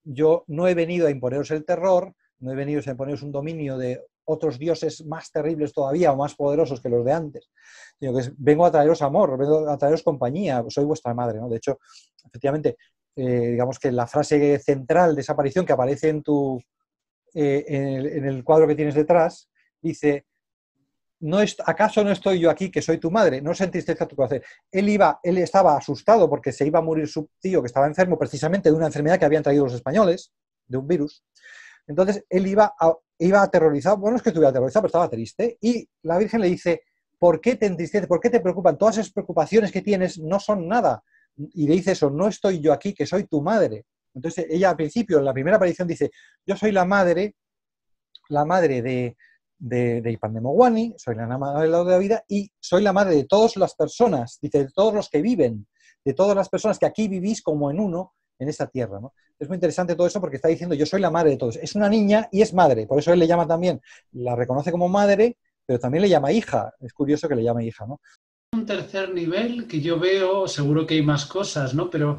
yo no he venido a imponeros el terror, no he venido a imponeros un dominio de otros dioses más terribles todavía o más poderosos que los de antes, sino que vengo a traeros amor, vengo a traeros compañía, soy vuestra madre, ¿no? De hecho, efectivamente, digamos que la frase central de esa aparición que aparece en el cuadro que tienes detrás, dice, ¿acaso no estoy yo aquí que soy tu madre? No se entristezca tu corazón. Él estaba asustado porque se iba a morir su tío que estaba enfermo precisamente de una enfermedad que habían traído los españoles, de un virus. Entonces él iba aterrorizado, bueno, es que estuviera aterrorizado, pero estaba triste, y la Virgen le dice, ¿por qué te entristeces? ¿Por qué te preocupan? Todas esas preocupaciones que tienes no son nada. Y le dice eso, no estoy yo aquí, que soy tu madre. Entonces ella al principio, en la primera aparición, dice, yo soy la madre de Ipan de Moguani, soy la madre del lado de la vida y soy la madre de todas las personas, dice, de todos los que viven, de todas las personas que aquí vivís como en uno en esta tierra, ¿no? Es muy interesante todo eso porque está diciendo yo soy la madre de todos. Es una niña y es madre, por eso él le llama también, la reconoce como madre, pero también le llama hija. Es curioso que le llame hija, ¿no? Un tercer nivel que yo veo, seguro que hay más cosas, ¿no? Pero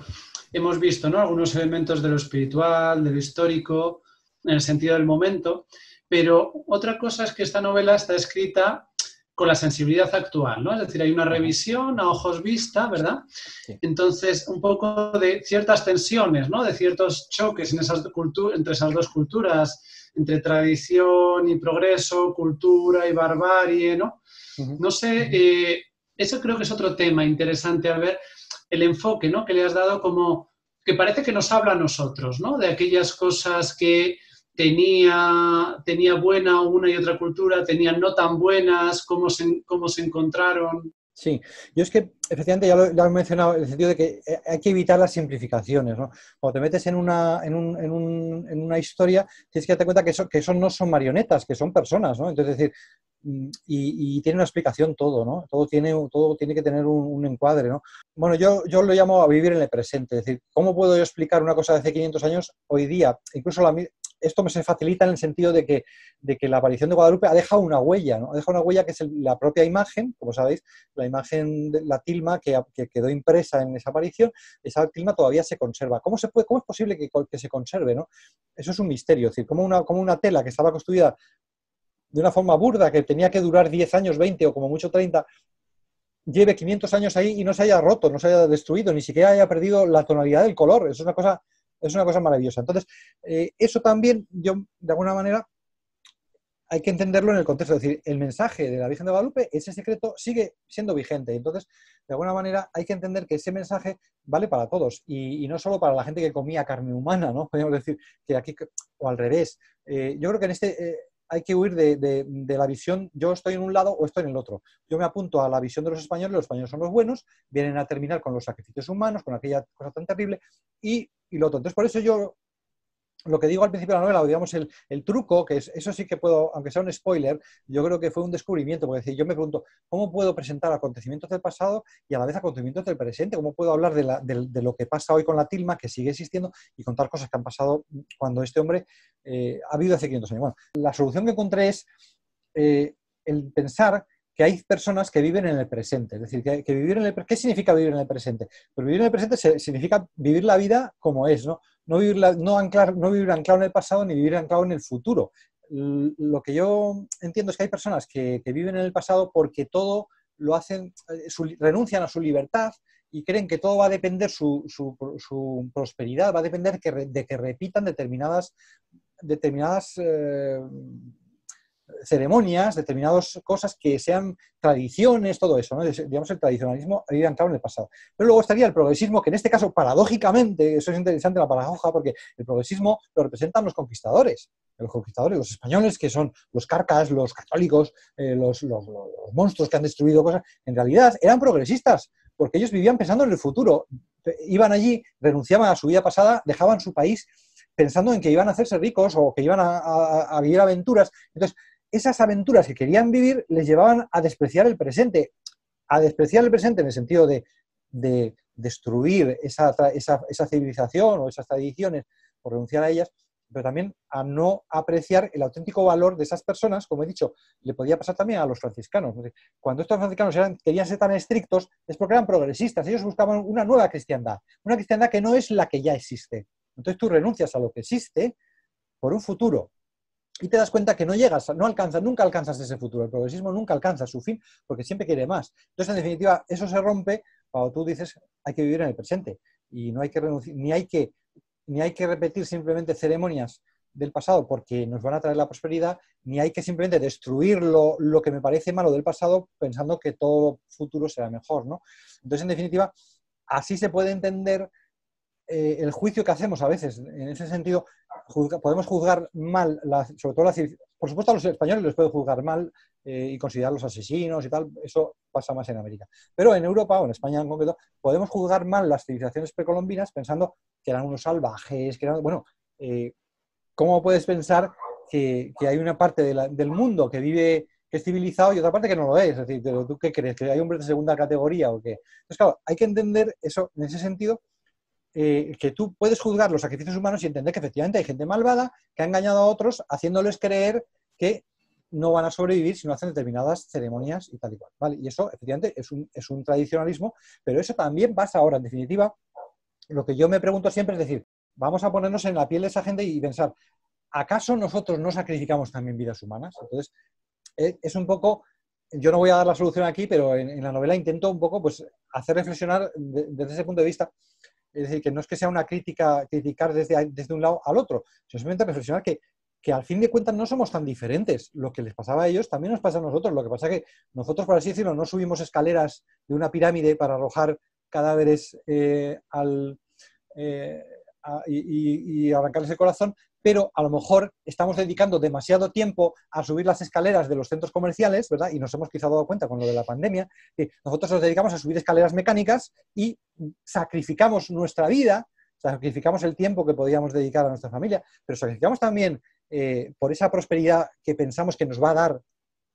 hemos visto, ¿no?, algunos elementos de lo espiritual, de lo histórico, en el sentido del momento, pero otra cosa es que esta novela está escrita con la sensibilidad actual, ¿no? Es decir, hay una revisión a ojos vista, ¿verdad? Sí. Entonces, un poco de ciertas tensiones, ¿no?, de ciertos choques en entre esas dos culturas, entre tradición y progreso, cultura y barbarie, ¿no? No sé, eso creo que es otro tema interesante a ver, el enfoque, ¿no?, que le has dado, como que parece que nos habla a nosotros, ¿no?, de aquellas cosas que tenía buena una y otra cultura, tenían no tan buenas, cómo se encontraron. Sí, yo es que efectivamente ya lo he mencionado en el sentido de que hay que evitar las simplificaciones, ¿no? Cuando te metes en una historia, tienes que darte cuenta que eso no son marionetas, que son personas, ¿no? Entonces, es decir, y tiene una explicación todo, ¿no? Todo tiene que tener un encuadre, ¿no? Bueno, yo lo llamo a vivir en el presente, es decir, ¿cómo puedo yo explicar una cosa de hace 500 años hoy día? Incluso esto me se facilita en el sentido de que la aparición de Guadalupe ha dejado una huella, ¿no? Ha dejado una huella que es la propia imagen, como sabéis, la imagen de la tilma que quedó impresa en esa aparición, esa tilma todavía se conserva. ¿Cómo es posible que se conserve, ¿no? Eso es un misterio, es decir, como una tela que estaba construida de una forma burda, que tenía que durar 10 años, 20 o como mucho 30, lleve 500 años ahí y no se haya roto, no se haya destruido, ni siquiera haya perdido la tonalidad del color. Es una cosa maravillosa. Entonces, eso también, yo, de alguna manera, hay que entenderlo en el contexto. Es decir, el mensaje de la Virgen de Guadalupe, ese secreto, sigue siendo vigente. Entonces, de alguna manera, hay que entender que ese mensaje vale para todos y no solo para la gente que comía carne humana, ¿no? Podríamos decir que aquí, o al revés. Yo creo que en hay que huir de la visión, yo estoy en un lado o estoy en el otro. Yo me apunto a la visión de los españoles son los buenos, vienen a terminar con los sacrificios humanos, con aquella cosa tan terrible, y lo otro. Entonces, por eso yo lo que digo al principio de la novela, o digamos el truco, que eso sí que puedo, aunque sea un spoiler, yo creo que fue un descubrimiento, porque decir, yo me pregunto, ¿cómo puedo presentar acontecimientos del pasado y a la vez acontecimientos del presente? ¿Cómo puedo hablar de lo que pasa hoy con la tilma, que sigue existiendo, y contar cosas que han pasado cuando este hombre ha vivido hace 500 años? Bueno, la solución que encontré es el pensar que hay personas que viven en el presente. Es decir, que vivir en ¿qué significa vivir en el presente? Pues vivir en el presente significa vivir la vida como es, ¿no? No vivir anclado en el pasado ni vivir anclado en el futuro. Lo que yo entiendo es que hay personas que viven en el pasado porque todo lo hacen, renuncian a su libertad y creen que todo va a depender, su prosperidad va a depender de que repitan determinadas ceremonias, determinadas cosas que sean tradiciones, todo eso, ¿no? Digamos, el tradicionalismo vive anclado en el pasado. Pero luego estaría el progresismo, que en este caso, paradójicamente, eso es interesante, la paradoja, porque el progresismo lo representan los conquistadores, los españoles, que son los carcas, los católicos, los monstruos que han destruido cosas, en realidad eran progresistas, porque ellos vivían pensando en el futuro. Iban allí, renunciaban a su vida pasada, dejaban su país pensando en que iban a hacerse ricos o que iban a vivir aventuras. Entonces, esas aventuras que querían vivir les llevaban a despreciar el presente. A despreciar el presente en el sentido de destruir esa civilización o esas tradiciones por renunciar a ellas, pero también a no apreciar el auténtico valor de esas personas. Como he dicho, le podía pasar también a los franciscanos. Cuando estos franciscanos querían ser tan estrictos es porque eran progresistas. Ellos buscaban una nueva cristiandad, una cristiandad que no es la que ya existe. Entonces tú renuncias a lo que existe por un futuro y te das cuenta que nunca alcanzas ese futuro. El progresismo nunca alcanza su fin porque siempre quiere más. Entonces, en definitiva, eso se rompe cuando tú dices hay que vivir en el presente y no hay que renunciar, ni hay que repetir simplemente ceremonias del pasado porque nos van a traer la prosperidad, ni hay que simplemente destruir lo que me parece malo del pasado pensando que todo futuro será mejor, ¿no? Entonces, en definitiva, así se puede entender el juicio que hacemos a veces. En ese sentido, podemos juzgar mal, sobre todo por supuesto a los españoles les puede juzgar mal y considerarlos asesinos y tal, eso pasa más en América. Pero en Europa, o en España en concreto, podemos juzgar mal las civilizaciones precolombinas pensando que eran unos salvajes, que eran, bueno, ¿cómo puedes pensar que hay una parte del mundo que vive, que es civilizado y otra parte que no lo es? Es decir, ¿pero tú qué crees? ¿Que hay hombres de segunda categoría o qué? Entonces, claro, hay que entender eso en ese sentido, que tú puedes juzgar los sacrificios humanos y entender que efectivamente hay gente malvada que ha engañado a otros haciéndoles creer que no van a sobrevivir si no hacen determinadas ceremonias y tal y cual, ¿vale? Y eso, efectivamente, es un tradicionalismo, pero eso también pasa ahora. En definitiva, lo que yo me pregunto siempre es decir, vamos a ponernos en la piel de esa gente y pensar, ¿acaso nosotros no sacrificamos también vidas humanas? Entonces, es un poco, yo no voy a dar la solución aquí, pero en la novela intento un poco pues, hacer reflexionar desde ese punto de vista. Es decir, que no es que sea una criticar desde un lado al otro, sino simplemente reflexionar que al fin de cuentas no somos tan diferentes. Lo que les pasaba a ellos también nos pasa a nosotros. Lo que pasa es que nosotros, por así decirlo, no subimos escaleras de una pirámide para arrojar cadáveres y arrancarles el corazón, pero a lo mejor estamos dedicando demasiado tiempo a subir las escaleras de los centros comerciales, ¿verdad? Y nos hemos quizá dado cuenta con lo de la pandemia, que nosotros nos dedicamos a subir escaleras mecánicas y sacrificamos nuestra vida, sacrificamos el tiempo que podíamos dedicar a nuestra familia, pero sacrificamos también por esa prosperidad que pensamos que nos va a dar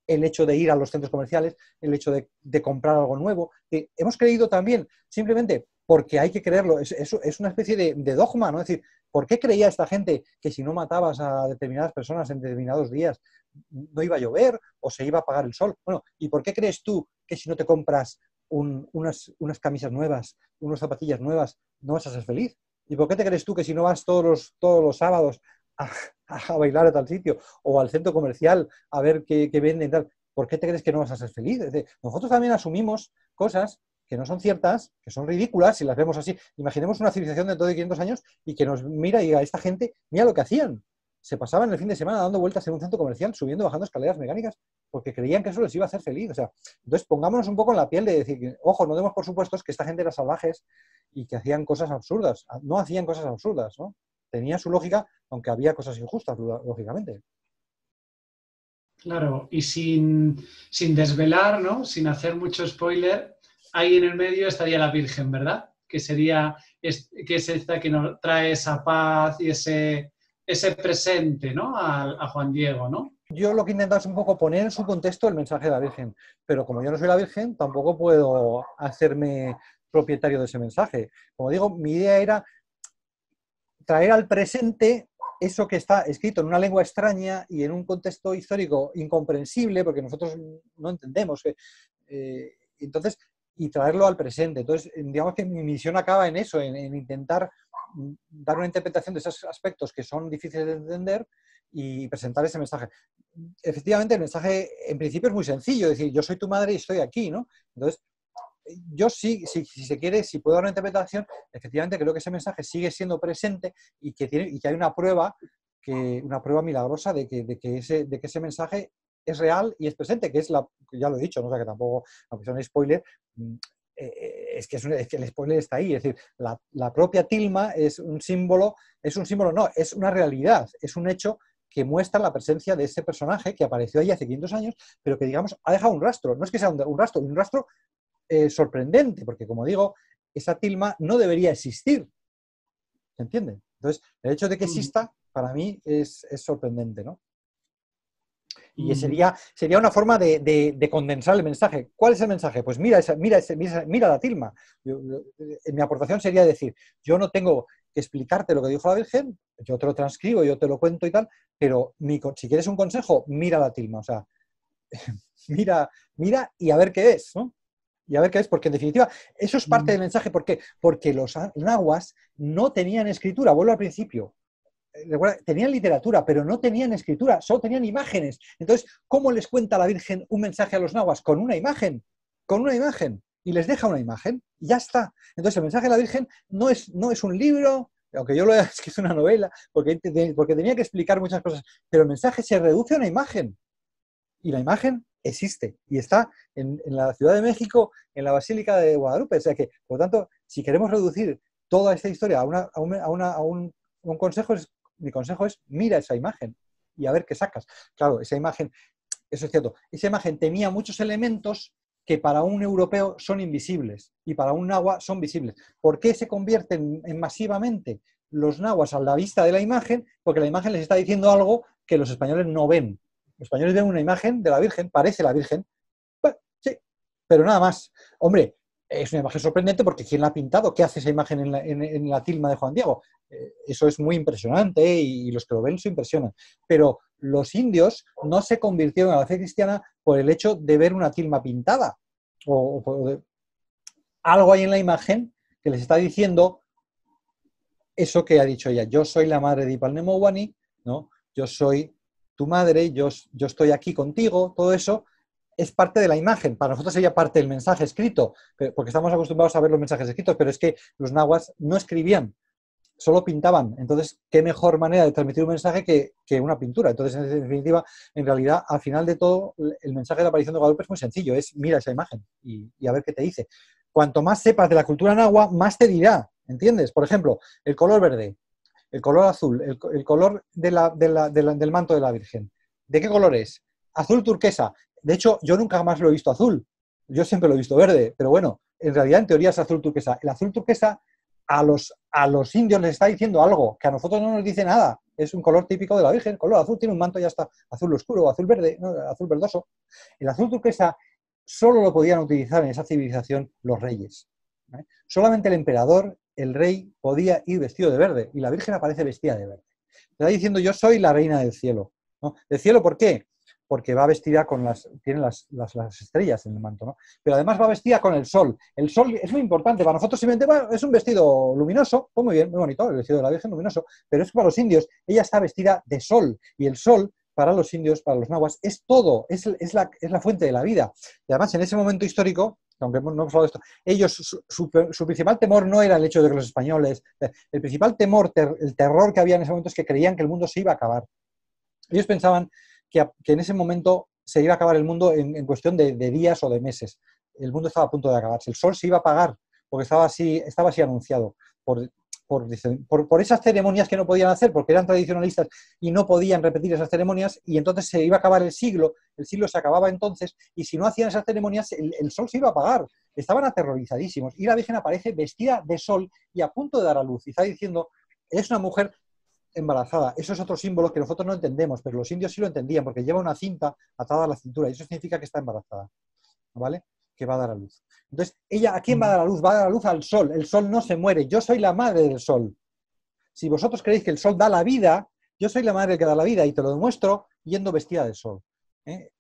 el hecho de ir a los centros comerciales, el hecho de comprar algo nuevo. Hemos creído también, simplemente porque hay que creerlo, es una especie de dogma, ¿no? Es decir, ¿por qué creía esta gente que si no matabas a determinadas personas en determinados días no iba a llover o se iba a apagar el sol? Bueno, ¿y por qué crees tú que si no te compras unas camisas nuevas, unas zapatillas nuevas, no vas a ser feliz? ¿Y por qué te crees tú que si no vas todos los sábados a bailar a tal sitio o al centro comercial a ver qué venden y tal, ¿por qué te crees que no vas a ser feliz? Es decir, nosotros también asumimos cosas que no son ciertas, que son ridículas si las vemos así. Imaginemos una civilización dentro de 500 años y que nos mira y diga, esta gente, mira lo que hacían. Se pasaban el fin de semana dando vueltas en un centro comercial, subiendo, bajando escaleras mecánicas, porque creían que eso les iba a hacer feliz. O sea, entonces pongámonos un poco en la piel de decir, ojo, no demos por supuesto que esta gente era salvajes y que hacían cosas absurdas. No hacían cosas absurdas, ¿no? Tenía su lógica, aunque había cosas injustas, lógicamente. Claro, y sin desvelar, ¿no? Sin hacer mucho spoiler, ahí en el medio estaría la Virgen, ¿verdad? Que es esta que nos trae esa paz y ese presente, ¿no? A Juan Diego, ¿no? Yo lo que he intentado es un poco poner en su contexto el mensaje de la Virgen, pero como yo no soy la Virgen, tampoco puedo hacerme propietario de ese mensaje. Como digo, mi idea era traer al presente eso que está escrito en una lengua extraña y en un contexto histórico incomprensible, porque nosotros no entendemos. Entonces, y traerlo al presente. Entonces, digamos que mi misión acaba en eso, en intentar dar una interpretación de esos aspectos que son difíciles de entender y presentar ese mensaje. Efectivamente, el mensaje en principio es muy sencillo, es decir, yo soy tu madre y estoy aquí, ¿no? Entonces, yo sí, si se quiere, si puedo dar una interpretación, efectivamente creo que ese mensaje sigue siendo presente y que hay una prueba milagrosa de que ese mensaje es real y es presente, que es ya lo he dicho, ¿no? O sea que tampoco, aunque sea un spoiler, es que el spoiler está ahí, es decir, la propia tilma es un símbolo, no, es una realidad, es un hecho que muestra la presencia de ese personaje que apareció ahí hace 500 años, pero que, digamos, ha dejado un rastro. No es que sea un rastro sorprendente, porque, como digo, esa tilma no debería existir. ¿Se entiende? Entonces, el hecho de que exista, para mí, es sorprendente, ¿no? Y sería una forma de condensar el mensaje. ¿Cuál es el mensaje? Pues mira la tilma. Mi aportación sería decir, yo no tengo que explicarte lo que dijo la Virgen, yo te lo transcribo, yo te lo cuento y tal, pero si quieres un consejo, mira la tilma. O sea, mira y a ver qué es, ¿no? Y a ver qué es, porque en definitiva, eso es parte del mensaje. ¿Por qué? Porque los nahuas no tenían escritura, vuelvo al principio. Tenían literatura, pero no tenían escritura, solo tenían imágenes. Entonces, ¿cómo les cuenta la Virgen un mensaje a los nahuas? Con una imagen. Y les deja una imagen, y ya está. Entonces, el mensaje de la Virgen no es un libro, aunque yo lo he escrito una novela, porque tenía que explicar muchas cosas, pero el mensaje se reduce a una imagen. Y la imagen existe y está en la Ciudad de México, en la Basílica de Guadalupe. O sea que, por lo tanto, si queremos reducir toda esta historia a un consejo, mi consejo es mira esa imagen y a ver qué sacas. Claro, esa imagen, eso es cierto, esa imagen tenía muchos elementos que para un europeo son invisibles y para un nahua son visibles. ¿Por qué se convierten en masivamente los nahuas a la vista de la imagen? Porque la imagen les está diciendo algo que los españoles no ven. Los españoles ven una imagen de la Virgen, parece la Virgen, bueno, sí, pero nada más. Hombre, es una imagen sorprendente porque ¿quién la ha pintado? ¿Qué hace esa imagen en la tilma de Juan Diego? Eso es muy impresionante y los que lo ven se impresionan. Pero los indios no se convirtieron a la fe cristiana por el hecho de ver una tilma pintada. Algo hay en la imagen que les está diciendo eso que ha dicho ella. Yo soy la madre de Ipal Nemowani, ¿no? Yo soy tu madre, yo estoy aquí contigo, todo eso es parte de la imagen. Para nosotros sería parte del mensaje escrito, porque estamos acostumbrados a ver los mensajes escritos, pero es que los nahuas no escribían, solo pintaban. Entonces, ¿qué mejor manera de transmitir un mensaje que una pintura? Entonces, en definitiva, en realidad, al final de todo, el mensaje de la aparición de Guadalupe es muy sencillo, es mira esa imagen y a ver qué te dice. Cuanto más sepas de la cultura nahua, más te dirá, ¿entiendes? Por ejemplo, el color verde, el color azul, el color del manto de la Virgen. ¿De qué color es? Azul turquesa. De hecho, yo nunca más lo he visto azul. Yo siempre lo he visto verde, pero bueno, en realidad en teoría es azul turquesa. El azul turquesa a los indios les está diciendo algo, que a nosotros no nos dice nada. Es un color típico de la Virgen. El color azul tiene un manto y ya está. Azul oscuro, azul verde, no, azul verdoso. El azul turquesa solo lo podían utilizar en esa civilización los reyes. ¿Vale? Solamente el emperador, el rey, podía ir vestido de verde y la Virgen aparece vestida de verde. Te está diciendo, yo soy la reina del cielo, ¿no? ¿Del cielo por qué? Porque va vestida tiene las estrellas en el manto, ¿no? Pero además va vestida con el sol. El sol es muy importante. Para nosotros simplemente, bueno, es un vestido luminoso, pues muy bien, muy bonito, el vestido de la Virgen luminoso, pero es que para los indios ella está vestida de sol y el sol para los indios, para los nahuas, es todo, es la fuente de la vida. Y además en ese momento histórico, aunque no hemos hablado de esto, ellos, su principal temor no era el hecho de que los españoles, el principal temor, el terror que había en ese momento es que creían que el mundo se iba a acabar. Ellos pensaban que en ese momento se iba a acabar el mundo en cuestión de días o de meses. El mundo estaba a punto de acabarse. El sol se iba a apagar porque estaba así anunciado por esas ceremonias que no podían hacer porque eran tradicionalistas y no podían repetir esas ceremonias y entonces se iba a acabar el siglo se acababa entonces y si no hacían esas ceremonias el sol se iba a apagar. Estaban aterrorizadísimos y la Virgen aparece vestida de sol y a punto de dar a luz y está diciendo, es una mujer embarazada. Eso es otro símbolo que nosotros no entendemos, pero los indios sí lo entendían porque lleva una cinta atada a la cintura y eso significa que está embarazada, ¿vale? Que va a dar a luz. Entonces, ella, ¿a quién va a dar a luz? Va a dar a luz al sol. El sol no se muere. Yo soy la madre del sol. Si vosotros creéis que el sol da la vida, yo soy la madre que da la vida y te lo demuestro yendo vestida de sol.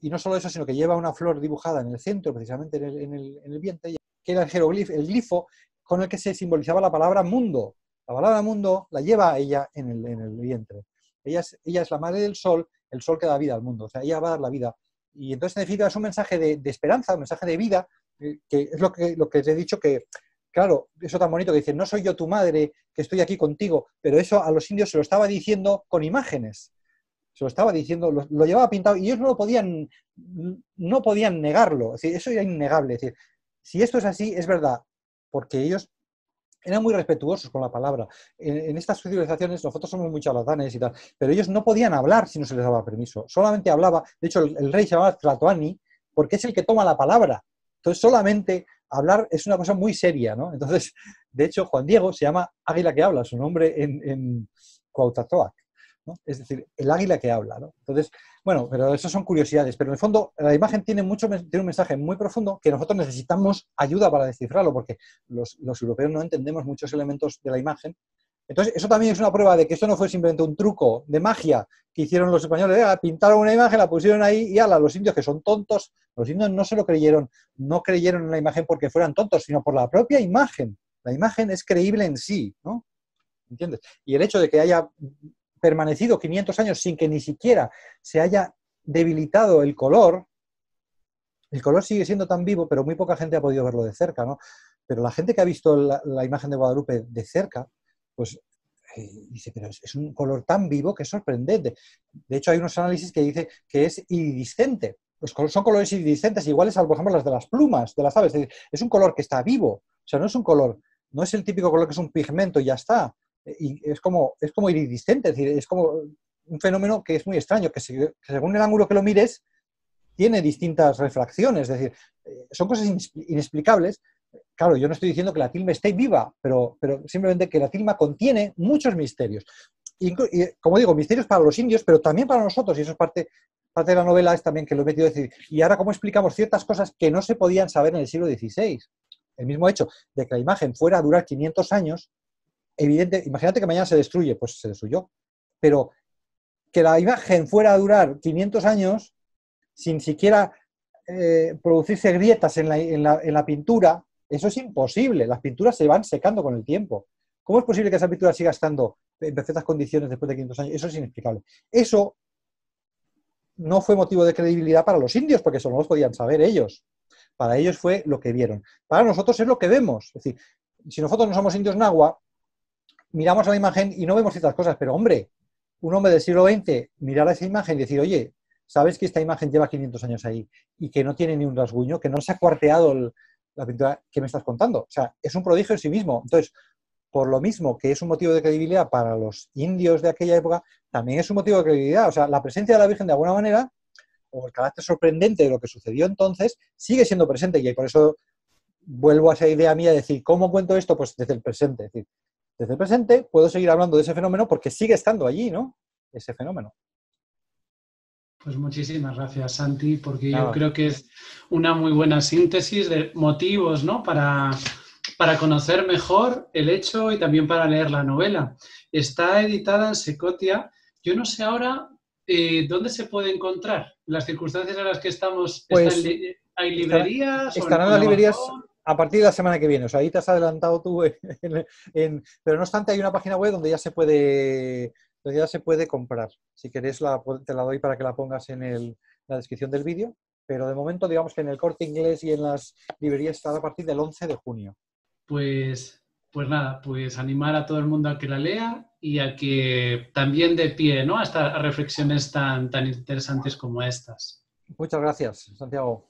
Y no solo eso, sino que lleva una flor dibujada en el centro, precisamente en el vientre, que era el glifo con el que se simbolizaba la palabra mundo. La palabra mundo la lleva ella en el vientre. Ella es la madre del sol, el sol que da vida al mundo. O sea, ella va a dar la vida. Y entonces, en definitiva, es un mensaje de esperanza, un mensaje de vida, que es lo que te he dicho que, claro, eso tan bonito que dice, no soy yo tu madre, que estoy aquí contigo, pero eso a los indios se lo estaba diciendo con imágenes. Se lo estaba diciendo, lo llevaba pintado y ellos no podían negarlo. Es decir, eso era innegable. Es decir, si esto es así, es verdad, porque ellos eran muy respetuosos con la palabra. En estas civilizaciones nosotros somos muy charlatanes y tal, pero ellos no podían hablar si no se les daba permiso. Solamente hablaba, de hecho el rey se llamaba Tlatoani porque es el que toma la palabra. Entonces solamente hablar es una cosa muy seria, ¿no? Entonces, de hecho, Juan Diego se llama Águila que habla, su nombre en Cuauhtémoc, ¿no? Es decir, el águila que habla, ¿no? Entonces, bueno, pero eso son curiosidades, pero en el fondo la imagen tiene un mensaje muy profundo que nosotros necesitamos ayuda para descifrarlo, porque los europeos no entendemos muchos elementos de la imagen. Entonces, eso también es una prueba de que esto no fue simplemente un truco de magia que hicieron los españoles, pintaron una imagen, la pusieron ahí y ala, los indios que son tontos, los indios no se lo creyeron, no creyeron en la imagen porque fueran tontos, sino por la propia imagen. La imagen es creíble en sí, ¿no? ¿Entiendes? Y el hecho de que haya permanecido 500 años sin que ni siquiera se haya debilitado el color sigue siendo tan vivo, pero muy poca gente ha podido verlo de cerca, ¿no? Pero la gente que ha visto la imagen de Guadalupe de cerca, pues dice, pero es un color tan vivo que es sorprendente. De hecho, hay unos análisis que dicen que es iridiscente. Son colores iridiscentes iguales a, por ejemplo, las de las plumas de las aves. Es un color que está vivo. O sea, no es un color, no es el típico color que es un pigmento y ya está. Y es como iridiscente, es decir, es como un fenómeno que es muy extraño, que según el ángulo que lo mires, tiene distintas refracciones. Es decir, son cosas inexplicables. Claro, yo no estoy diciendo que la tilma esté viva, pero simplemente que la tilma contiene muchos misterios. Y, como digo, misterios para los indios, pero también para nosotros, y eso es parte de la novela, es también que lo he metido a decir. Y ahora, ¿cómo explicamos ciertas cosas que no se podían saber en el siglo XVI? El mismo hecho de que la imagen fuera a durar 500 años, evidente, imagínate que mañana se destruye, pues se destruyó. Pero que la imagen fuera a durar 500 años sin siquiera producirse grietas en la pintura, eso es imposible. Las pinturas se van secando con el tiempo. ¿Cómo es posible que esa pintura siga estando en perfectas condiciones después de 500 años? Eso es inexplicable. Eso no fue motivo de credibilidad para los indios, porque eso no lo podían saber ellos. Para ellos fue lo que vieron. Para nosotros es lo que vemos. Es decir, si nosotros no somos indios nahua, miramos a la imagen y no vemos ciertas cosas, pero hombre, un hombre del siglo XX mirar a esa imagen y decir, oye, ¿sabes que esta imagen lleva 500 años ahí y que no tiene ni un rasguño, que no se ha cuarteado la pintura? ¿Qué me estás contando? O sea, es un prodigio en sí mismo. Entonces, por lo mismo que es un motivo de credibilidad para los indios de aquella época, también es un motivo de credibilidad. O sea, la presencia de la Virgen, de alguna manera, o el carácter sorprendente de lo que sucedió entonces, sigue siendo presente. Y por eso vuelvo a esa idea mía de decir, ¿cómo cuento esto? Pues desde el presente. Es decir, desde el presente puedo seguir hablando de ese fenómeno porque sigue estando allí, ¿no? Ese fenómeno. Pues muchísimas gracias, Santi, porque yo Nada. creo que es una muy buena síntesis de motivos, ¿no? Para conocer mejor el hecho y también para leer la novela. Está editada en Secotia. Yo no sé ahora dónde se puede encontrar. Las circunstancias en las que estamos, Pues ¿hay librerías o estarán en en las librerías Amazon? a partir de la semana que viene. O sea, ahí te has adelantado tú. Pero no obstante, hay una página web donde ya se puede comprar. Si querés, te la doy para que la pongas en la descripción del vídeo. Pero de momento, digamos que en el Corte Inglés y en las librerías está a partir del 11 de junio. Pues nada, pues animar a todo el mundo a que la lea y a que también dé pie, ¿no? A reflexiones tan interesantes como estas. Muchas gracias, Santiago.